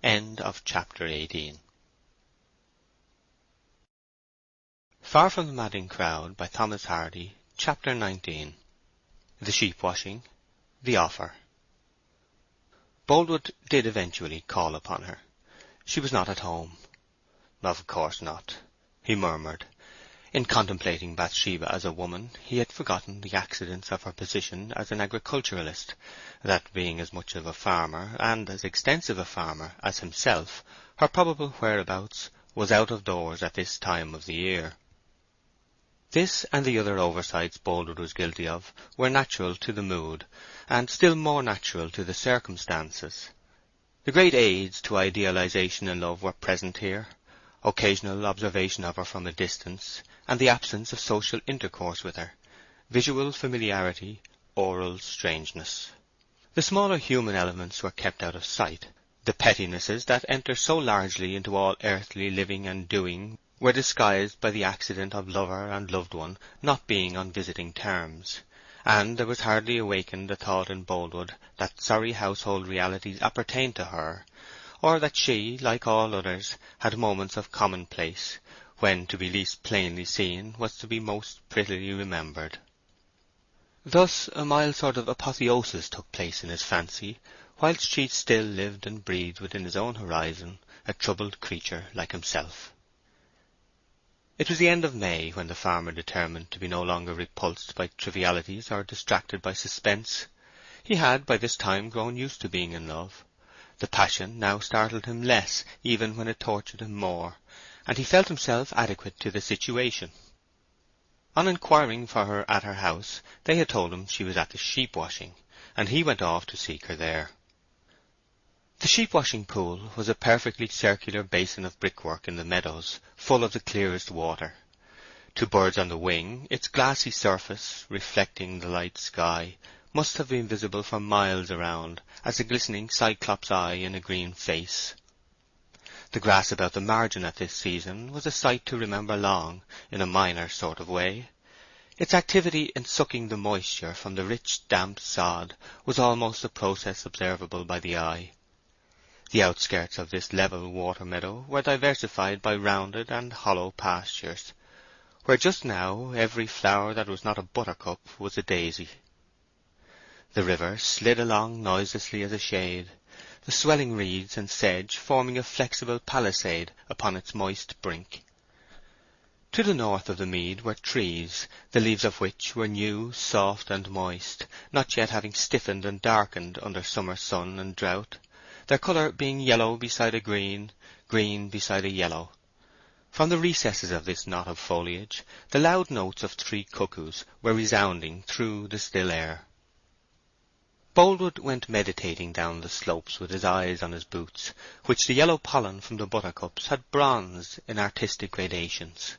End of chapter 18. Far from the Madding Crowd by Thomas Hardy, chapter 19. The sheep-washing, the offer. Boldwood did eventually call upon her. She was not at home. Of course not, he murmured. In contemplating Bathsheba as a woman, he had forgotten the accidents of her position as an agriculturalist, that being as much of a farmer, and as extensive a farmer, as himself, her probable whereabouts was out of doors at this time of the year. This and the other oversights Boldwood was guilty of were natural to the mood, and still more natural to the circumstances. The great aids to idealization in love were present here: occasional observation of her from a distance, and the absence of social intercourse with her, visual familiarity, oral strangeness. The smaller human elements were kept out of sight. The pettinesses that enter so largely into all earthly living and doing were disguised by the accident of lover and loved one not being on visiting terms, and there was hardly awakened a thought in Boldwood that sorry household realities appertained to her, or that she, like all others, had moments of commonplace, when to be least plainly seen was to be most prettily remembered. Thus a mild sort of apotheosis took place in his fancy, whilst she still lived and breathed within his own horizon, a troubled creature like himself. It was the end of May when the farmer determined to be no longer repulsed by trivialities or distracted by suspense. He had by this time grown used to being in love. The passion now startled him less, even when it tortured him more, and he felt himself adequate to the situation. On inquiring for her at her house, they had told him she was at the sheep-washing, and he went off to seek her there. The sheep-washing pool was a perfectly circular basin of brickwork in the meadows, full of the clearest water. To birds on the wing, its glassy surface, reflecting the light sky, must have been visible for miles around, as a glistening cyclops eye in a green face. The grass about the margin at this season was a sight to remember long, in a minor sort of way. Its activity in sucking the moisture from the rich damp sod was almost a process observable by the eye. The outskirts of this level water meadow were diversified by rounded and hollow pastures, where just now every flower that was not a buttercup was a daisy. The river slid along noiselessly as a shade, the swelling reeds and sedge forming a flexible palisade upon its moist brink. To the north of the mead were trees, the leaves of which were new, soft, and moist, not yet having stiffened and darkened under summer sun and drought, their colour being yellow beside a green, green beside a yellow. From the recesses of this knot of foliage the loud notes of 3 cuckoos were resounding through the still air. Boldwood went meditating down the slopes with his eyes on his boots, which the yellow pollen from the buttercups had bronzed in artistic gradations.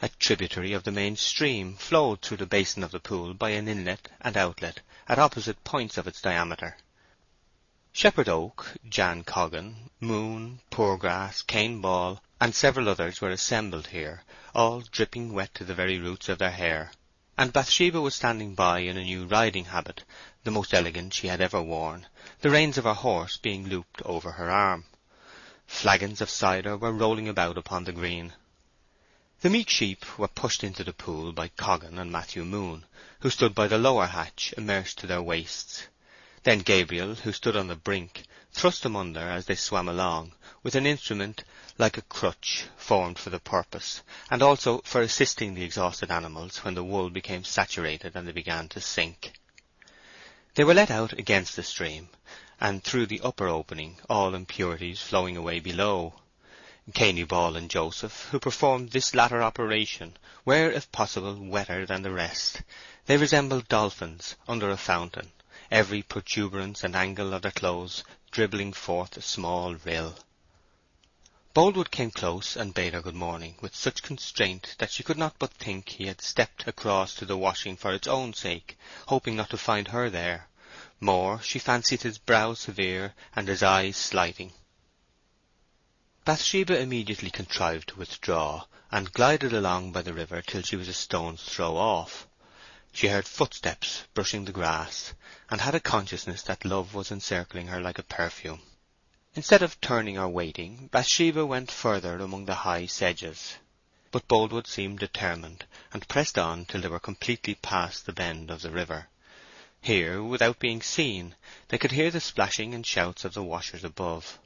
A tributary of the main stream flowed through the basin of the pool by an inlet and outlet at opposite points of its diameter. Shepherd Oak, Jan Coggan, Moon, Poorgrass, Cane Ball, and several others were assembled here, all dripping wet to the very roots of their hair, and Bathsheba was standing by in a new riding habit, the most elegant she had ever worn, the reins of her horse being looped over her arm. Flagons of cider were rolling about upon the green. The meek sheep were pushed into the pool by Coggan and Matthew Moon, who stood by the lower hatch, immersed to their waists. Then Gabriel, who stood on the brink, thrust them under as they swam along, with an instrument like a crutch formed for the purpose, and also for assisting the exhausted animals when the wool became saturated and they began to sink. They were let out against the stream, and through the upper opening, all impurities flowing away below. Cainy Ball and Joseph, who performed this latter operation, were, if possible, wetter than the rest. They resembled dolphins under a fountain, every protuberance and angle of their clothes dribbling forth a small rill. Boldwood came close and bade her good morning with such constraint that she could not but think he had stepped across to the washing for its own sake, hoping not to find her there. More, she fancied his brow severe and his eyes slighting. Bathsheba immediately contrived to withdraw, and glided along by the river till she was a stone's throw off. She heard footsteps brushing the grass, and had a consciousness that love was encircling her like a perfume. Instead of turning or waiting, Bathsheba went further among the high sedges. But Boldwood seemed determined, and pressed on till they were completely past the bend of the river. Here, without being seen, they could hear the splashing and shouts of the washers above.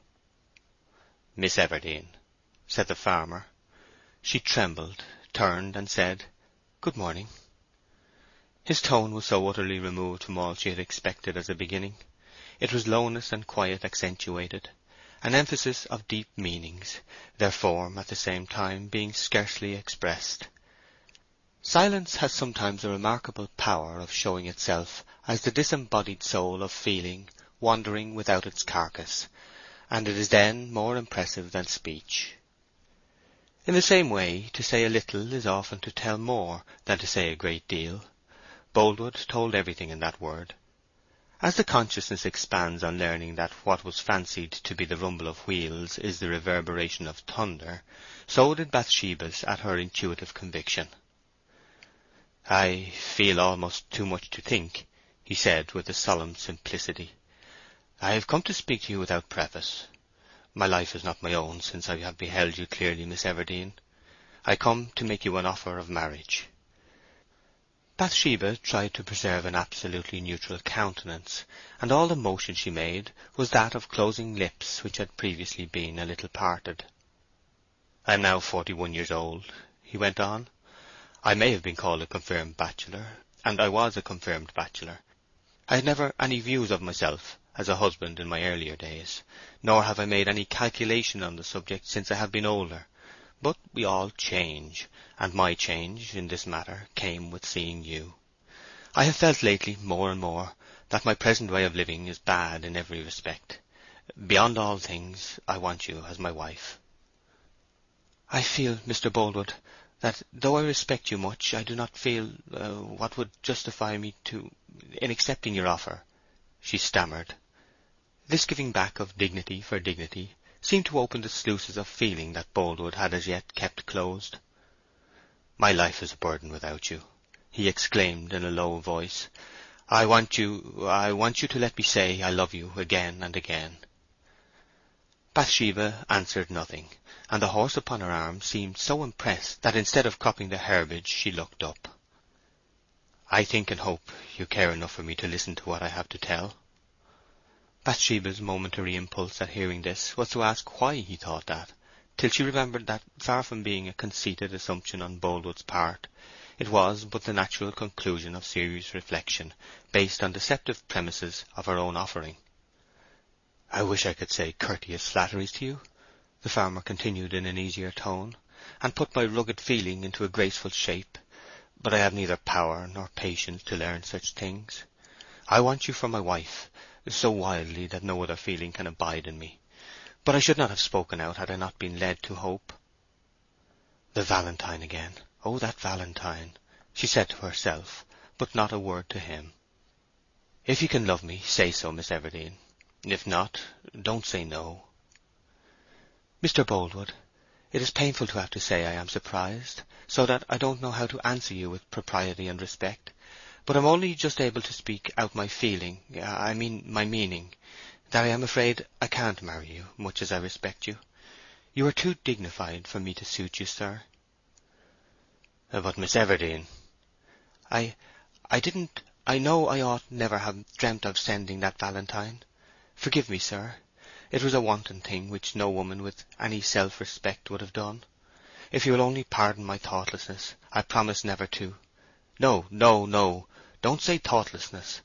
"Miss Everdene," said the farmer. She trembled, turned and said, "Good morning." His tone was so utterly removed from all she had expected as a beginning. It was lowness and quiet accentuated, an emphasis of deep meanings, their form at the same time being scarcely expressed. Silence has sometimes a remarkable power of showing itself as the disembodied soul of feeling wandering without its carcass, and it is then more impressive than speech. In the same way, to say a little is often to tell more than to say a great deal. Boldwood told everything in that word. As the consciousness expands on learning that what was fancied to be the rumble of wheels is the reverberation of thunder, so did Bathsheba's at her intuitive conviction. "I feel almost too much to think," he said with a solemn simplicity. "I have come to speak to you without preface. My life is not my own since I have beheld you clearly, Miss Everdene. I come to make you an offer of marriage." Bathsheba tried to preserve an absolutely neutral countenance, and all the motion she made was that of closing lips which had previously been a little parted. "I am now 41 years old," he went on. "I may have been called a confirmed bachelor, and I was a confirmed bachelor. I had never any views of myself as a husband in my earlier days, nor have I made any calculation on the subject since I have been older. But we all change, and my change in this matter came with seeing you. I have felt lately more and more that my present way of living is bad in every respect. Beyond all things, I want you as my wife." "I feel, Mr. Boldwood, that though I respect you much, I do not feel what would justify me in accepting your offer," she stammered. This giving back of dignity for dignity seemed to open the sluices of feeling that Boldwood had as yet kept closed. "My life is a burden without you," he exclaimed in a low voice. I want you to let me say I love you again and again." Bathsheba answered nothing, and the horse upon her arm seemed so impressed that instead of cropping the herbage she looked up. "I think and hope you care enough for me to listen to what I have to tell." Bathsheba's momentary impulse at hearing this was to ask why he thought that, till she remembered that, far from being a conceited assumption on Boldwood's part, it was but the natural conclusion of serious reflection, based on deceptive premises of her own offering. "I wish I could say courteous flatteries to you," the farmer continued in an easier tone, "and put my rugged feeling into a graceful shape, but I have neither power nor patience to learn such things. I want you for my wife, so wildly that no other feeling can abide in me. But I should not have spoken out had I not been led to hope." "The Valentine again! Oh, that Valentine!" she said to herself, but not a word to him. "If you can love me, say so, Miss Everdene. If not, don't say no." "Mr. Boldwood, it is painful to have to say I am surprised, so that I don't know how to answer you with propriety and respect. But I'm only just able to speak out my feeling, I mean my meaning, that I am afraid I can't marry you, much as I respect you. You are too dignified for me to suit you, sir." "But, Miss Everdene—" I know I ought never have dreamt of sending that valentine. Forgive me, sir. It was a wanton thing which no woman with any self-respect would have done. If you will only pardon my thoughtlessness, I promise never to— No, no, no! Don't say thoughtlessness.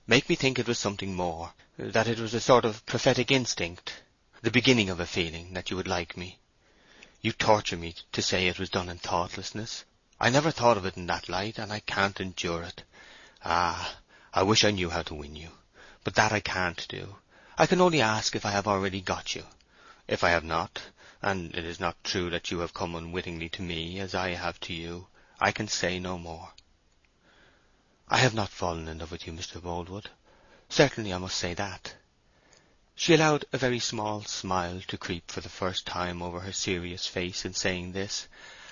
Make me think it was something more, that it was a sort of prophetic instinct, the beginning of a feeling that you would like me. You torture me to say it was done in thoughtlessness. I never thought of it in that light, and I can't endure it. Ah, I wish I knew how to win you, but that I can't do. I can only ask if I have already got you. If I have not, and it is not true that you have come unwittingly to me as I have to you, I can say no more. I have not fallen in love with you, Mr. Boldwood. Certainly I must say that." She allowed a very small smile to creep for the first time over her serious face in saying this,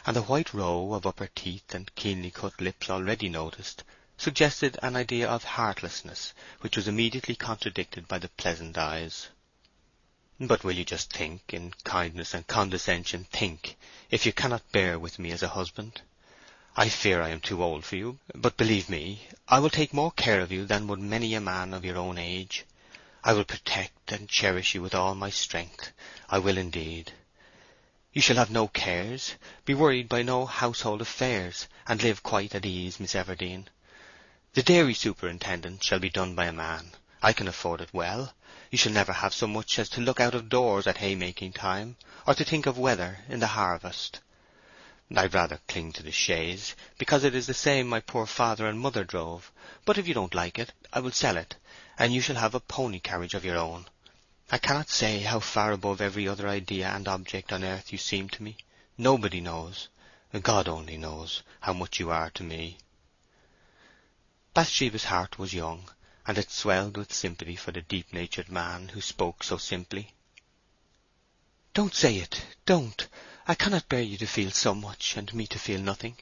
and the white row of upper teeth and keenly cut lips already noticed suggested an idea of heartlessness, which was immediately contradicted by the pleasant eyes. "But will you just think, in kindness and condescension, think, if you cannot bear with me as a husband? I fear I am too old for you, but believe me, I will take more care of you than would many a man of your own age. I will protect and cherish you with all my strength. I will indeed. You shall have no cares, be worried by no household affairs, and live quite at ease, Miss Everdene. The dairy superintendent shall be done by a man. I can afford it well. You shall never have so much as to look out of doors at haymaking time, or to think of weather in the harvest. I'd rather cling to the chaise, because it is the same my poor father and mother drove, but if you don't like it, I will sell it, and you shall have a pony carriage of your own. I cannot say how far above every other idea and object on earth you seem to me. Nobody knows, God only knows, how much you are to me." Bathsheba's heart was young, and it swelled with sympathy for the deep-natured man who spoke so simply. "Don't say it, don't! I cannot bear you to feel so much, and me to feel nothing.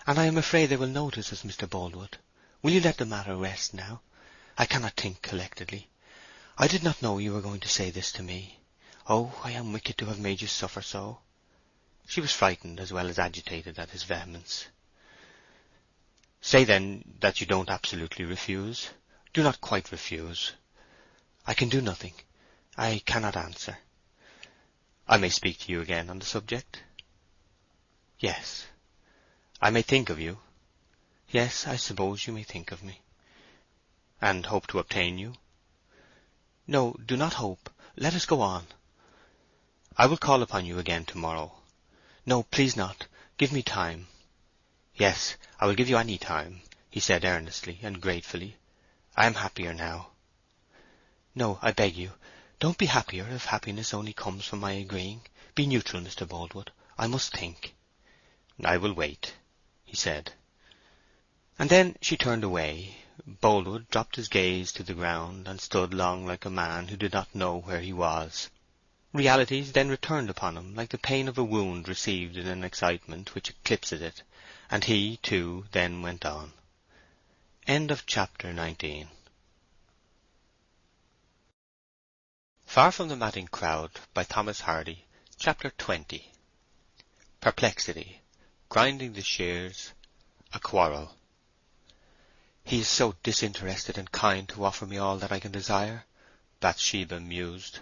And I am afraid they will notice us, Mr. Boldwood. Will you let the matter rest now? I cannot think collectedly. I did not know you were going to say this to me. Oh, I am wicked to have made you suffer so." She was frightened as well as agitated at his vehemence. "Say then that you don't absolutely refuse. Do not quite refuse." "I can do nothing. I cannot answer." "I may speak to you again on the subject?" "Yes." "I may think of you?" "Yes, I suppose you may think of me." "And hope to obtain you?" "No, do not hope. Let us go on." "I will call upon you again tomorrow." "No, please not. Give me time." "Yes, I will give you any time," he said earnestly and gratefully. "I am happier now." "No, I beg you. Don't be happier if happiness only comes from my agreeing. Be neutral, Mr. Boldwood. I must think." "I will wait," he said. And then she turned away. Boldwood dropped his gaze to the ground, and stood long like a man who did not know where he was. Realities then returned upon him like the pain of a wound received in an excitement which eclipses it, and he, too, then went on. End of chapter 19. Far from the Madding Crowd by Thomas Hardy. Chapter 20. Perplexity. Grinding the shears. A quarrel. "He is so disinterested and kind to offer me all that I can desire," Bathsheba mused.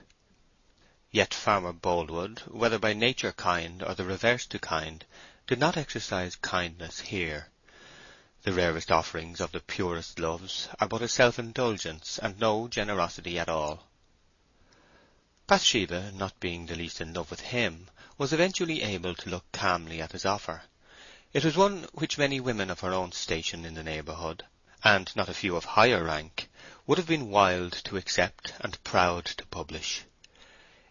Yet Farmer Boldwood, whether by nature kind or the reverse to kind, did not exercise kindness here. The rarest offerings of the purest loves are but a self-indulgence and no generosity at all. Bathsheba, not being the least in love with him, was eventually able to look calmly at his offer. It was one which many women of her own station in the neighbourhood, and not a few of higher rank, would have been wild to accept and proud to publish.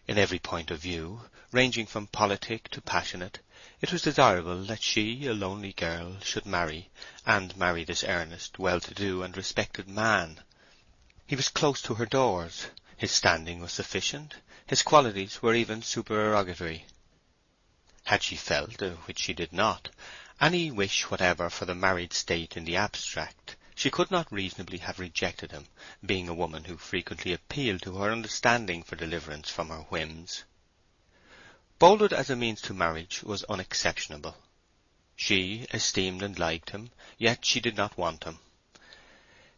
In every point of view, ranging from politic to passionate, it was desirable that she, a lonely girl, should marry, and marry this earnest, well-to-do, and respected man. He was close to her doors. His standing was sufficient. His qualities were even supererogatory. Had she felt, which she did not, any wish whatever for the married state in the abstract, she could not reasonably have rejected him, being a woman who frequently appealed to her understanding for deliverance from her whims. Boldwood as a means to marriage was unexceptionable. She esteemed and liked him, yet she did not want him.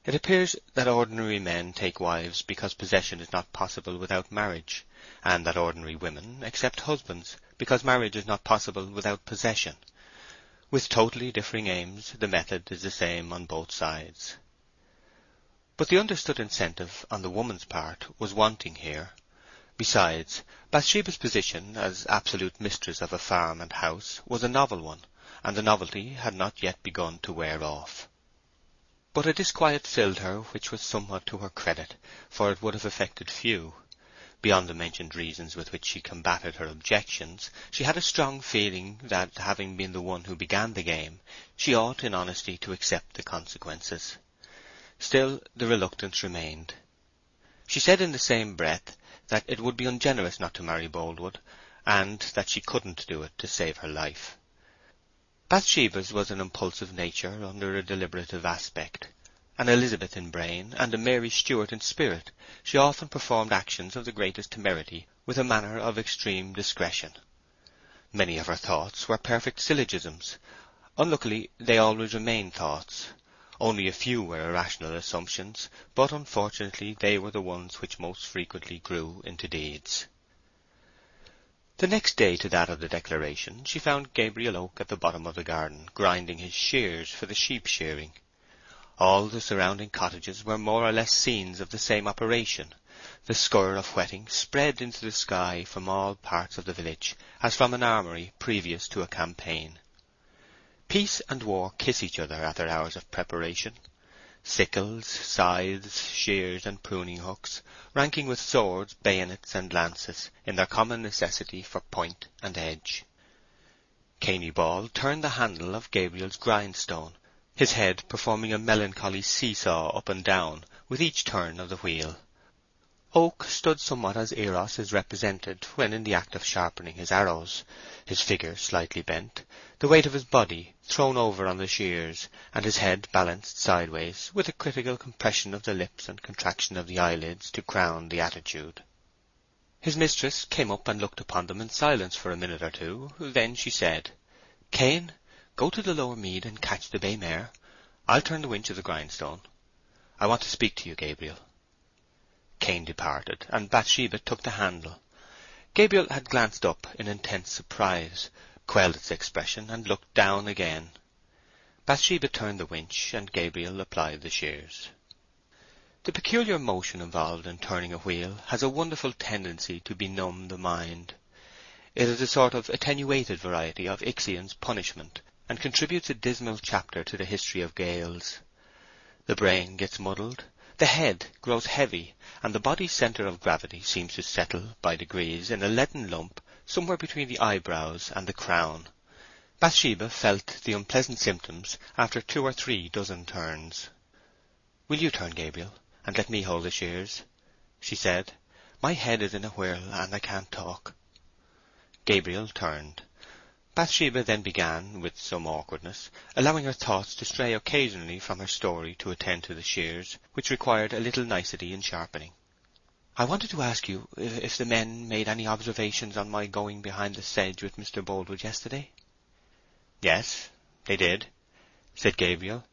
It appears that ordinary men take wives because possession is not possible without marriage, and that ordinary women accept husbands because marriage is not possible without possession. With totally differing aims, the method is the same on both sides. But the understood incentive on the woman's part was wanting here. Besides, Bathsheba's position as absolute mistress of a farm and house was a novel one, and the novelty had not yet begun to wear off. But a disquiet filled her which was somewhat to her credit, for it would have affected few. Beyond the mentioned reasons with which she combated her objections, she had a strong feeling that, having been the one who began the game, she ought in honesty to accept the consequences. Still, the reluctance remained. She said in the same breath that it would be ungenerous not to marry Boldwood, and that she couldn't do it to save her life. Bathsheba's was an impulsive nature under a deliberative aspect. An Elizabeth in brain, and a Mary Stuart in spirit, she often performed actions of the greatest temerity with a manner of extreme discretion. Many of her thoughts were perfect syllogisms. Unluckily, they always remained thoughts. Only a few were irrational assumptions, but unfortunately they were the ones which most frequently grew into deeds. The next day to that of the declaration she found Gabriel Oak at the bottom of the garden, grinding his shears for the sheep shearing. All the surrounding cottages were more or less scenes of the same operation. The scurr of whetting spread into the sky from all parts of the village, as from an armoury previous to a campaign. Peace and war kiss each other at their hours of preparation. Sickles, scythes, shears, and pruning hooks, ranking with swords, bayonets, and lances, in their common necessity for point and edge. Cainy Ball turned the handle of Gabriel's grindstone, his head performing a melancholy seesaw up and down with each turn of the wheel. Oak stood somewhat as Eros is represented when in the act of sharpening his arrows, his figure slightly bent, the weight of his body thrown over on the shears, and his head balanced sideways, with a critical compression of the lips and contraction of the eyelids to crown the attitude. His mistress came up and looked upon them in silence for a minute or two. Then she said, "Cain, go to the lower mead and catch the bay mare. I'll turn the winch of the grindstone. I want to speak to you, Gabriel." Cain departed, and Bathsheba took the handle. Gabriel had glanced up in intense surprise, quelled its expression, and looked down again. Bathsheba turned the winch, and Gabriel applied the shears. The peculiar motion involved in turning a wheel has a wonderful tendency to benumb the mind. It is a sort of attenuated variety of Ixion's punishment, and contributes a dismal chapter to the history of Gales. The brain gets muddled, the head grows heavy, and the body's centre of gravity seems to settle by degrees in a leaden lump somewhere between the eyebrows and the crown. Bathsheba felt the unpleasant symptoms after 2 or 3 dozen turns. "Will you turn, Gabriel, and let me hold the shears?" she said. "My head is in a whirl, and I can't talk." Gabriel turned. Bathsheba then began, with some awkwardness, allowing her thoughts to stray occasionally from her story to attend to the shears, which required a little nicety in sharpening. "I wanted to ask you if the men made any observations on my going behind the sedge with Mr. Boldwood yesterday?" "Yes, they did," said Gabriel.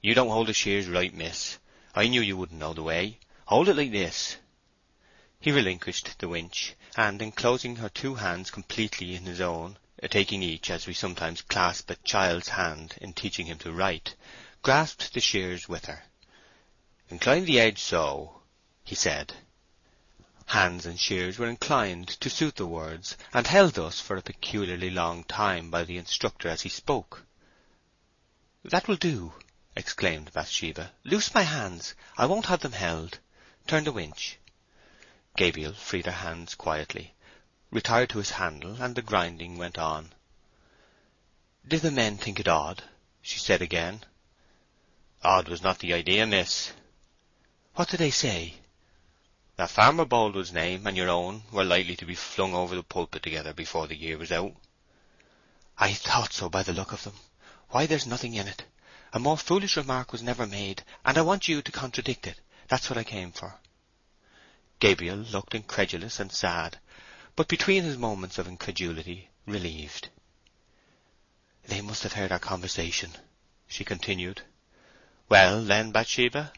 "You don't hold the shears right, miss. I knew you wouldn't know the way. Hold it like this." He relinquished the winch, and, enclosing her 2 hands completely in his own, taking each as we sometimes clasp a child's hand in teaching him to write, grasped the shears with her. "Incline the edge so," he said. Hands and shears were inclined to suit the words, and held thus for a peculiarly long time by the instructor as he spoke. "That will do," exclaimed Bathsheba. "Loose my hands. I won't have them held. Turn the winch." Gabriel freed her hands quietly, retired to his handle, and the grinding went on. "Did the men think it odd?" she said again. "Odd was not the idea, miss." "What did they say?" "That Farmer Boldwood's name and your own were likely to be flung over the pulpit together before the year was out." "I thought so by the look of them. Why, there's nothing in it. A more foolish remark was never made, and I want you to contradict it. That's what I came for." Gabriel looked incredulous and sad, but between his moments of incredulity, relieved. "They must have heard our conversation," she continued. "Well, then, Bathsheba?"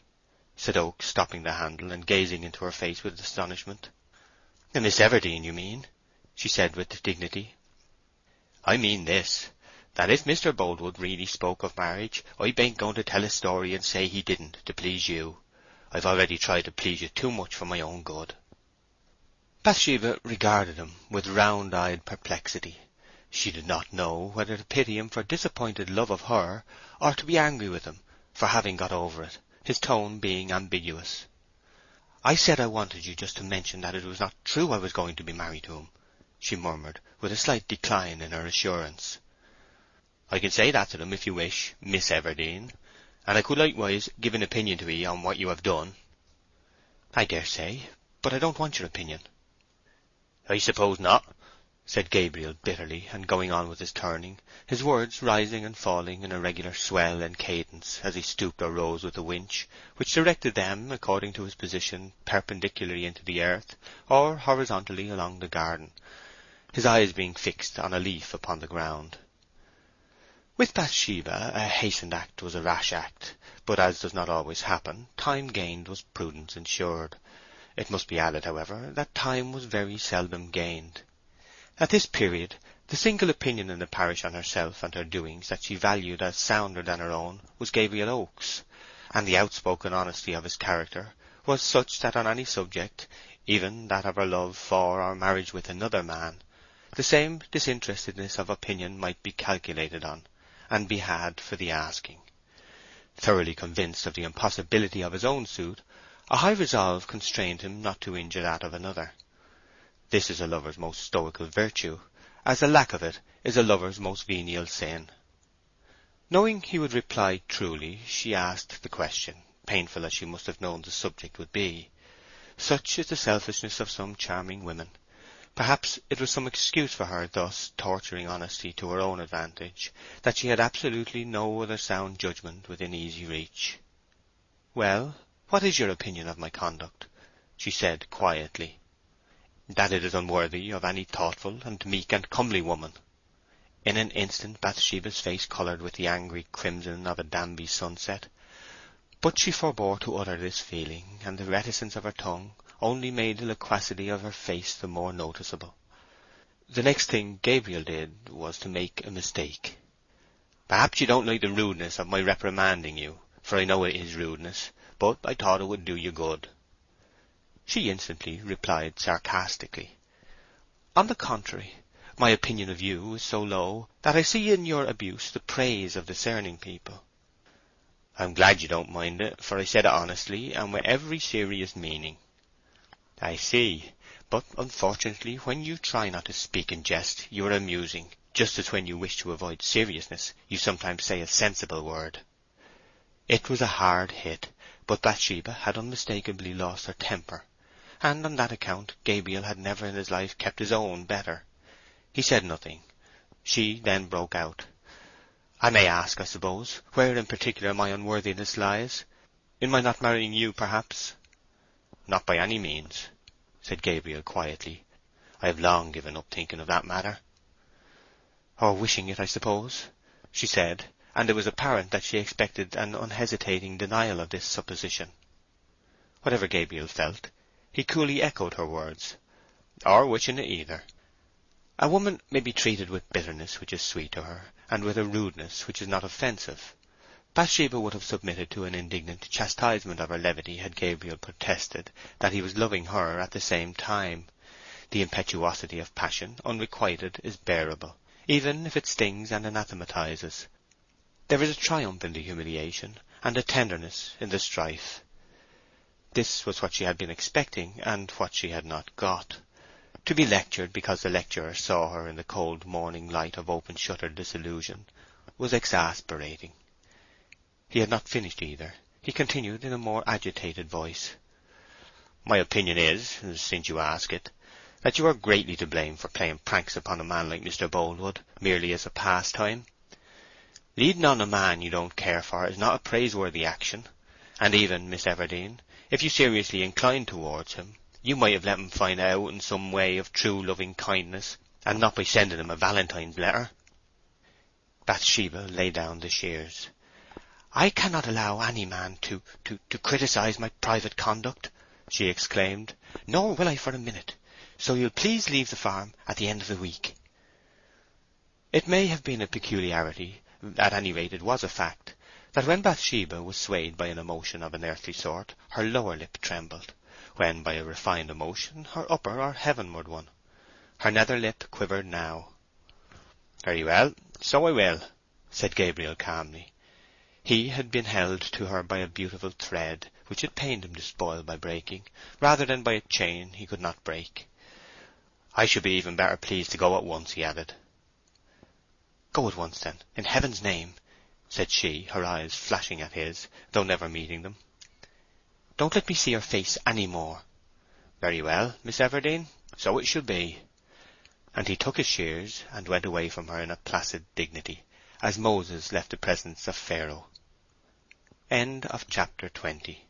said Oak, stopping the handle and gazing into her face with astonishment. "Miss Everdene, you mean?" she said with dignity. "I mean this, that if Mr. Boldwood really spoke of marriage, I bain't going to tell a story and say he didn't to please you. I've already tried to please you too much for my own good." Bathsheba regarded him with round-eyed perplexity. She did not know whether to pity him for disappointed love of her, or to be angry with him for having got over it, his tone being ambiguous. "I said I wanted you just to mention that it was not true I was going to be married to him," she murmured, with a slight decline in her assurance. "I can say that to them if you wish, Miss Everdene, and I could likewise give an opinion to 'ee on what you have done." "I dare say, but I don't want your opinion." "I suppose not," said Gabriel bitterly, and going on with his turning, his words rising and falling in a regular swell and cadence as he stooped or rose with the winch, which directed them, according to his position, perpendicularly into the earth, or horizontally along the garden, his eyes being fixed on a leaf upon the ground. With Bathsheba a hastened act was a rash act, but as does not always happen, time gained was prudence ensured. It must be added, however, that time was very seldom gained. At this period the single opinion in the parish on herself and her doings that she valued as sounder than her own was Gabriel Oak's, and the outspoken honesty of his character was such that on any subject, even that of her love for or marriage with another man, the same disinterestedness of opinion might be calculated on, and be had for the asking. Thoroughly convinced of the impossibility of his own suit, a high resolve constrained him not to injure that of another. This is a lover's most stoical virtue, as the lack of it is a lover's most venial sin. Knowing he would reply truly, she asked the question, painful as she must have known the subject would be. Such is the selfishness of some charming women. Perhaps it was some excuse for her thus torturing honesty to her own advantage, that she had absolutely no other sound judgment within easy reach. "Well, what is your opinion of my conduct?" she said quietly. "That it is unworthy of any thoughtful and meek and comely woman." In an instant Bathsheba's face coloured with the angry crimson of a Danby sunset, but she forbore to utter this feeling, and the reticence of her tongue only made the loquacity of her face the more noticeable. The next thing Gabriel did was to make a mistake. "Perhaps you don't like the rudeness of my reprimanding you, for I know it is rudeness, but I thought it would do you good." She instantly replied sarcastically, "On the contrary, my opinion of you is so low that I see in your abuse the praise of discerning people." "I'm glad you don't mind it, for I said it honestly and with every serious meaning." "I see. But unfortunately, when you try not to speak in jest, you are amusing, just as when you wish to avoid seriousness, you sometimes say a sensible word." It was a hard hit, but Bathsheba had unmistakably lost her temper, and on that account Gabriel had never in his life kept his own better. He said nothing. She then broke out, "I may ask, I suppose, where in particular my unworthiness lies? In my not marrying you, perhaps?" "Not by any means," said Gabriel quietly. "I have long given up thinking of that matter." "Or wishing it, I suppose," she said, and it was apparent that she expected an unhesitating denial of this supposition. Whatever Gabriel felt, he coolly echoed her words. "Or wishing it either. A woman may be treated with bitterness which is sweet to her, and with a rudeness which is not offensive." Bathsheba would have submitted to an indignant chastisement of her levity had Gabriel protested that he was loving her at the same time. The impetuosity of passion, unrequited, is bearable, even if it stings and anathematizes. There is a triumph in the humiliation, and a tenderness in the strife. This was what she had been expecting, and what she had not got. To be lectured because the lecturer saw her in the cold morning light of open-shuttered disillusion was exasperating. He had not finished either. He continued in a more agitated voice. "My opinion is, since you ask it, that you are greatly to blame for playing pranks upon a man like Mr. Boldwood, merely as a pastime. Leading on a man you don't care for is not a praiseworthy action, and even, Miss Everdene, if you seriously inclined towards him, you might have let him find it out in some way of true loving kindness, and not by sending him a Valentine's letter." Bathsheba laid down the shears. "I cannot allow any man to criticize my private conduct," she exclaimed, "nor will I for a minute. So you'll please leave the farm at the end of the week." It may have been a peculiarity, at any rate it was a fact, that when Bathsheba was swayed by an emotion of an earthly sort, her lower lip trembled, when by a refined emotion, her upper or heavenward one. Her nether lip quivered now. "Very well, so I will," said Gabriel calmly. He had been held to her by a beautiful thread, which it pained him to spoil by breaking, rather than by a chain he could not break. "I should be even better pleased to go at once," he added. "Go at once, then, in heaven's name," said she, her eyes flashing at his, though never meeting them. "Don't let me see your face any more." "Very well, Miss Everdene, so it shall be." And he took his shears and went away from her in a placid dignity, as Moses left the presence of Pharaoh. End of chapter 20.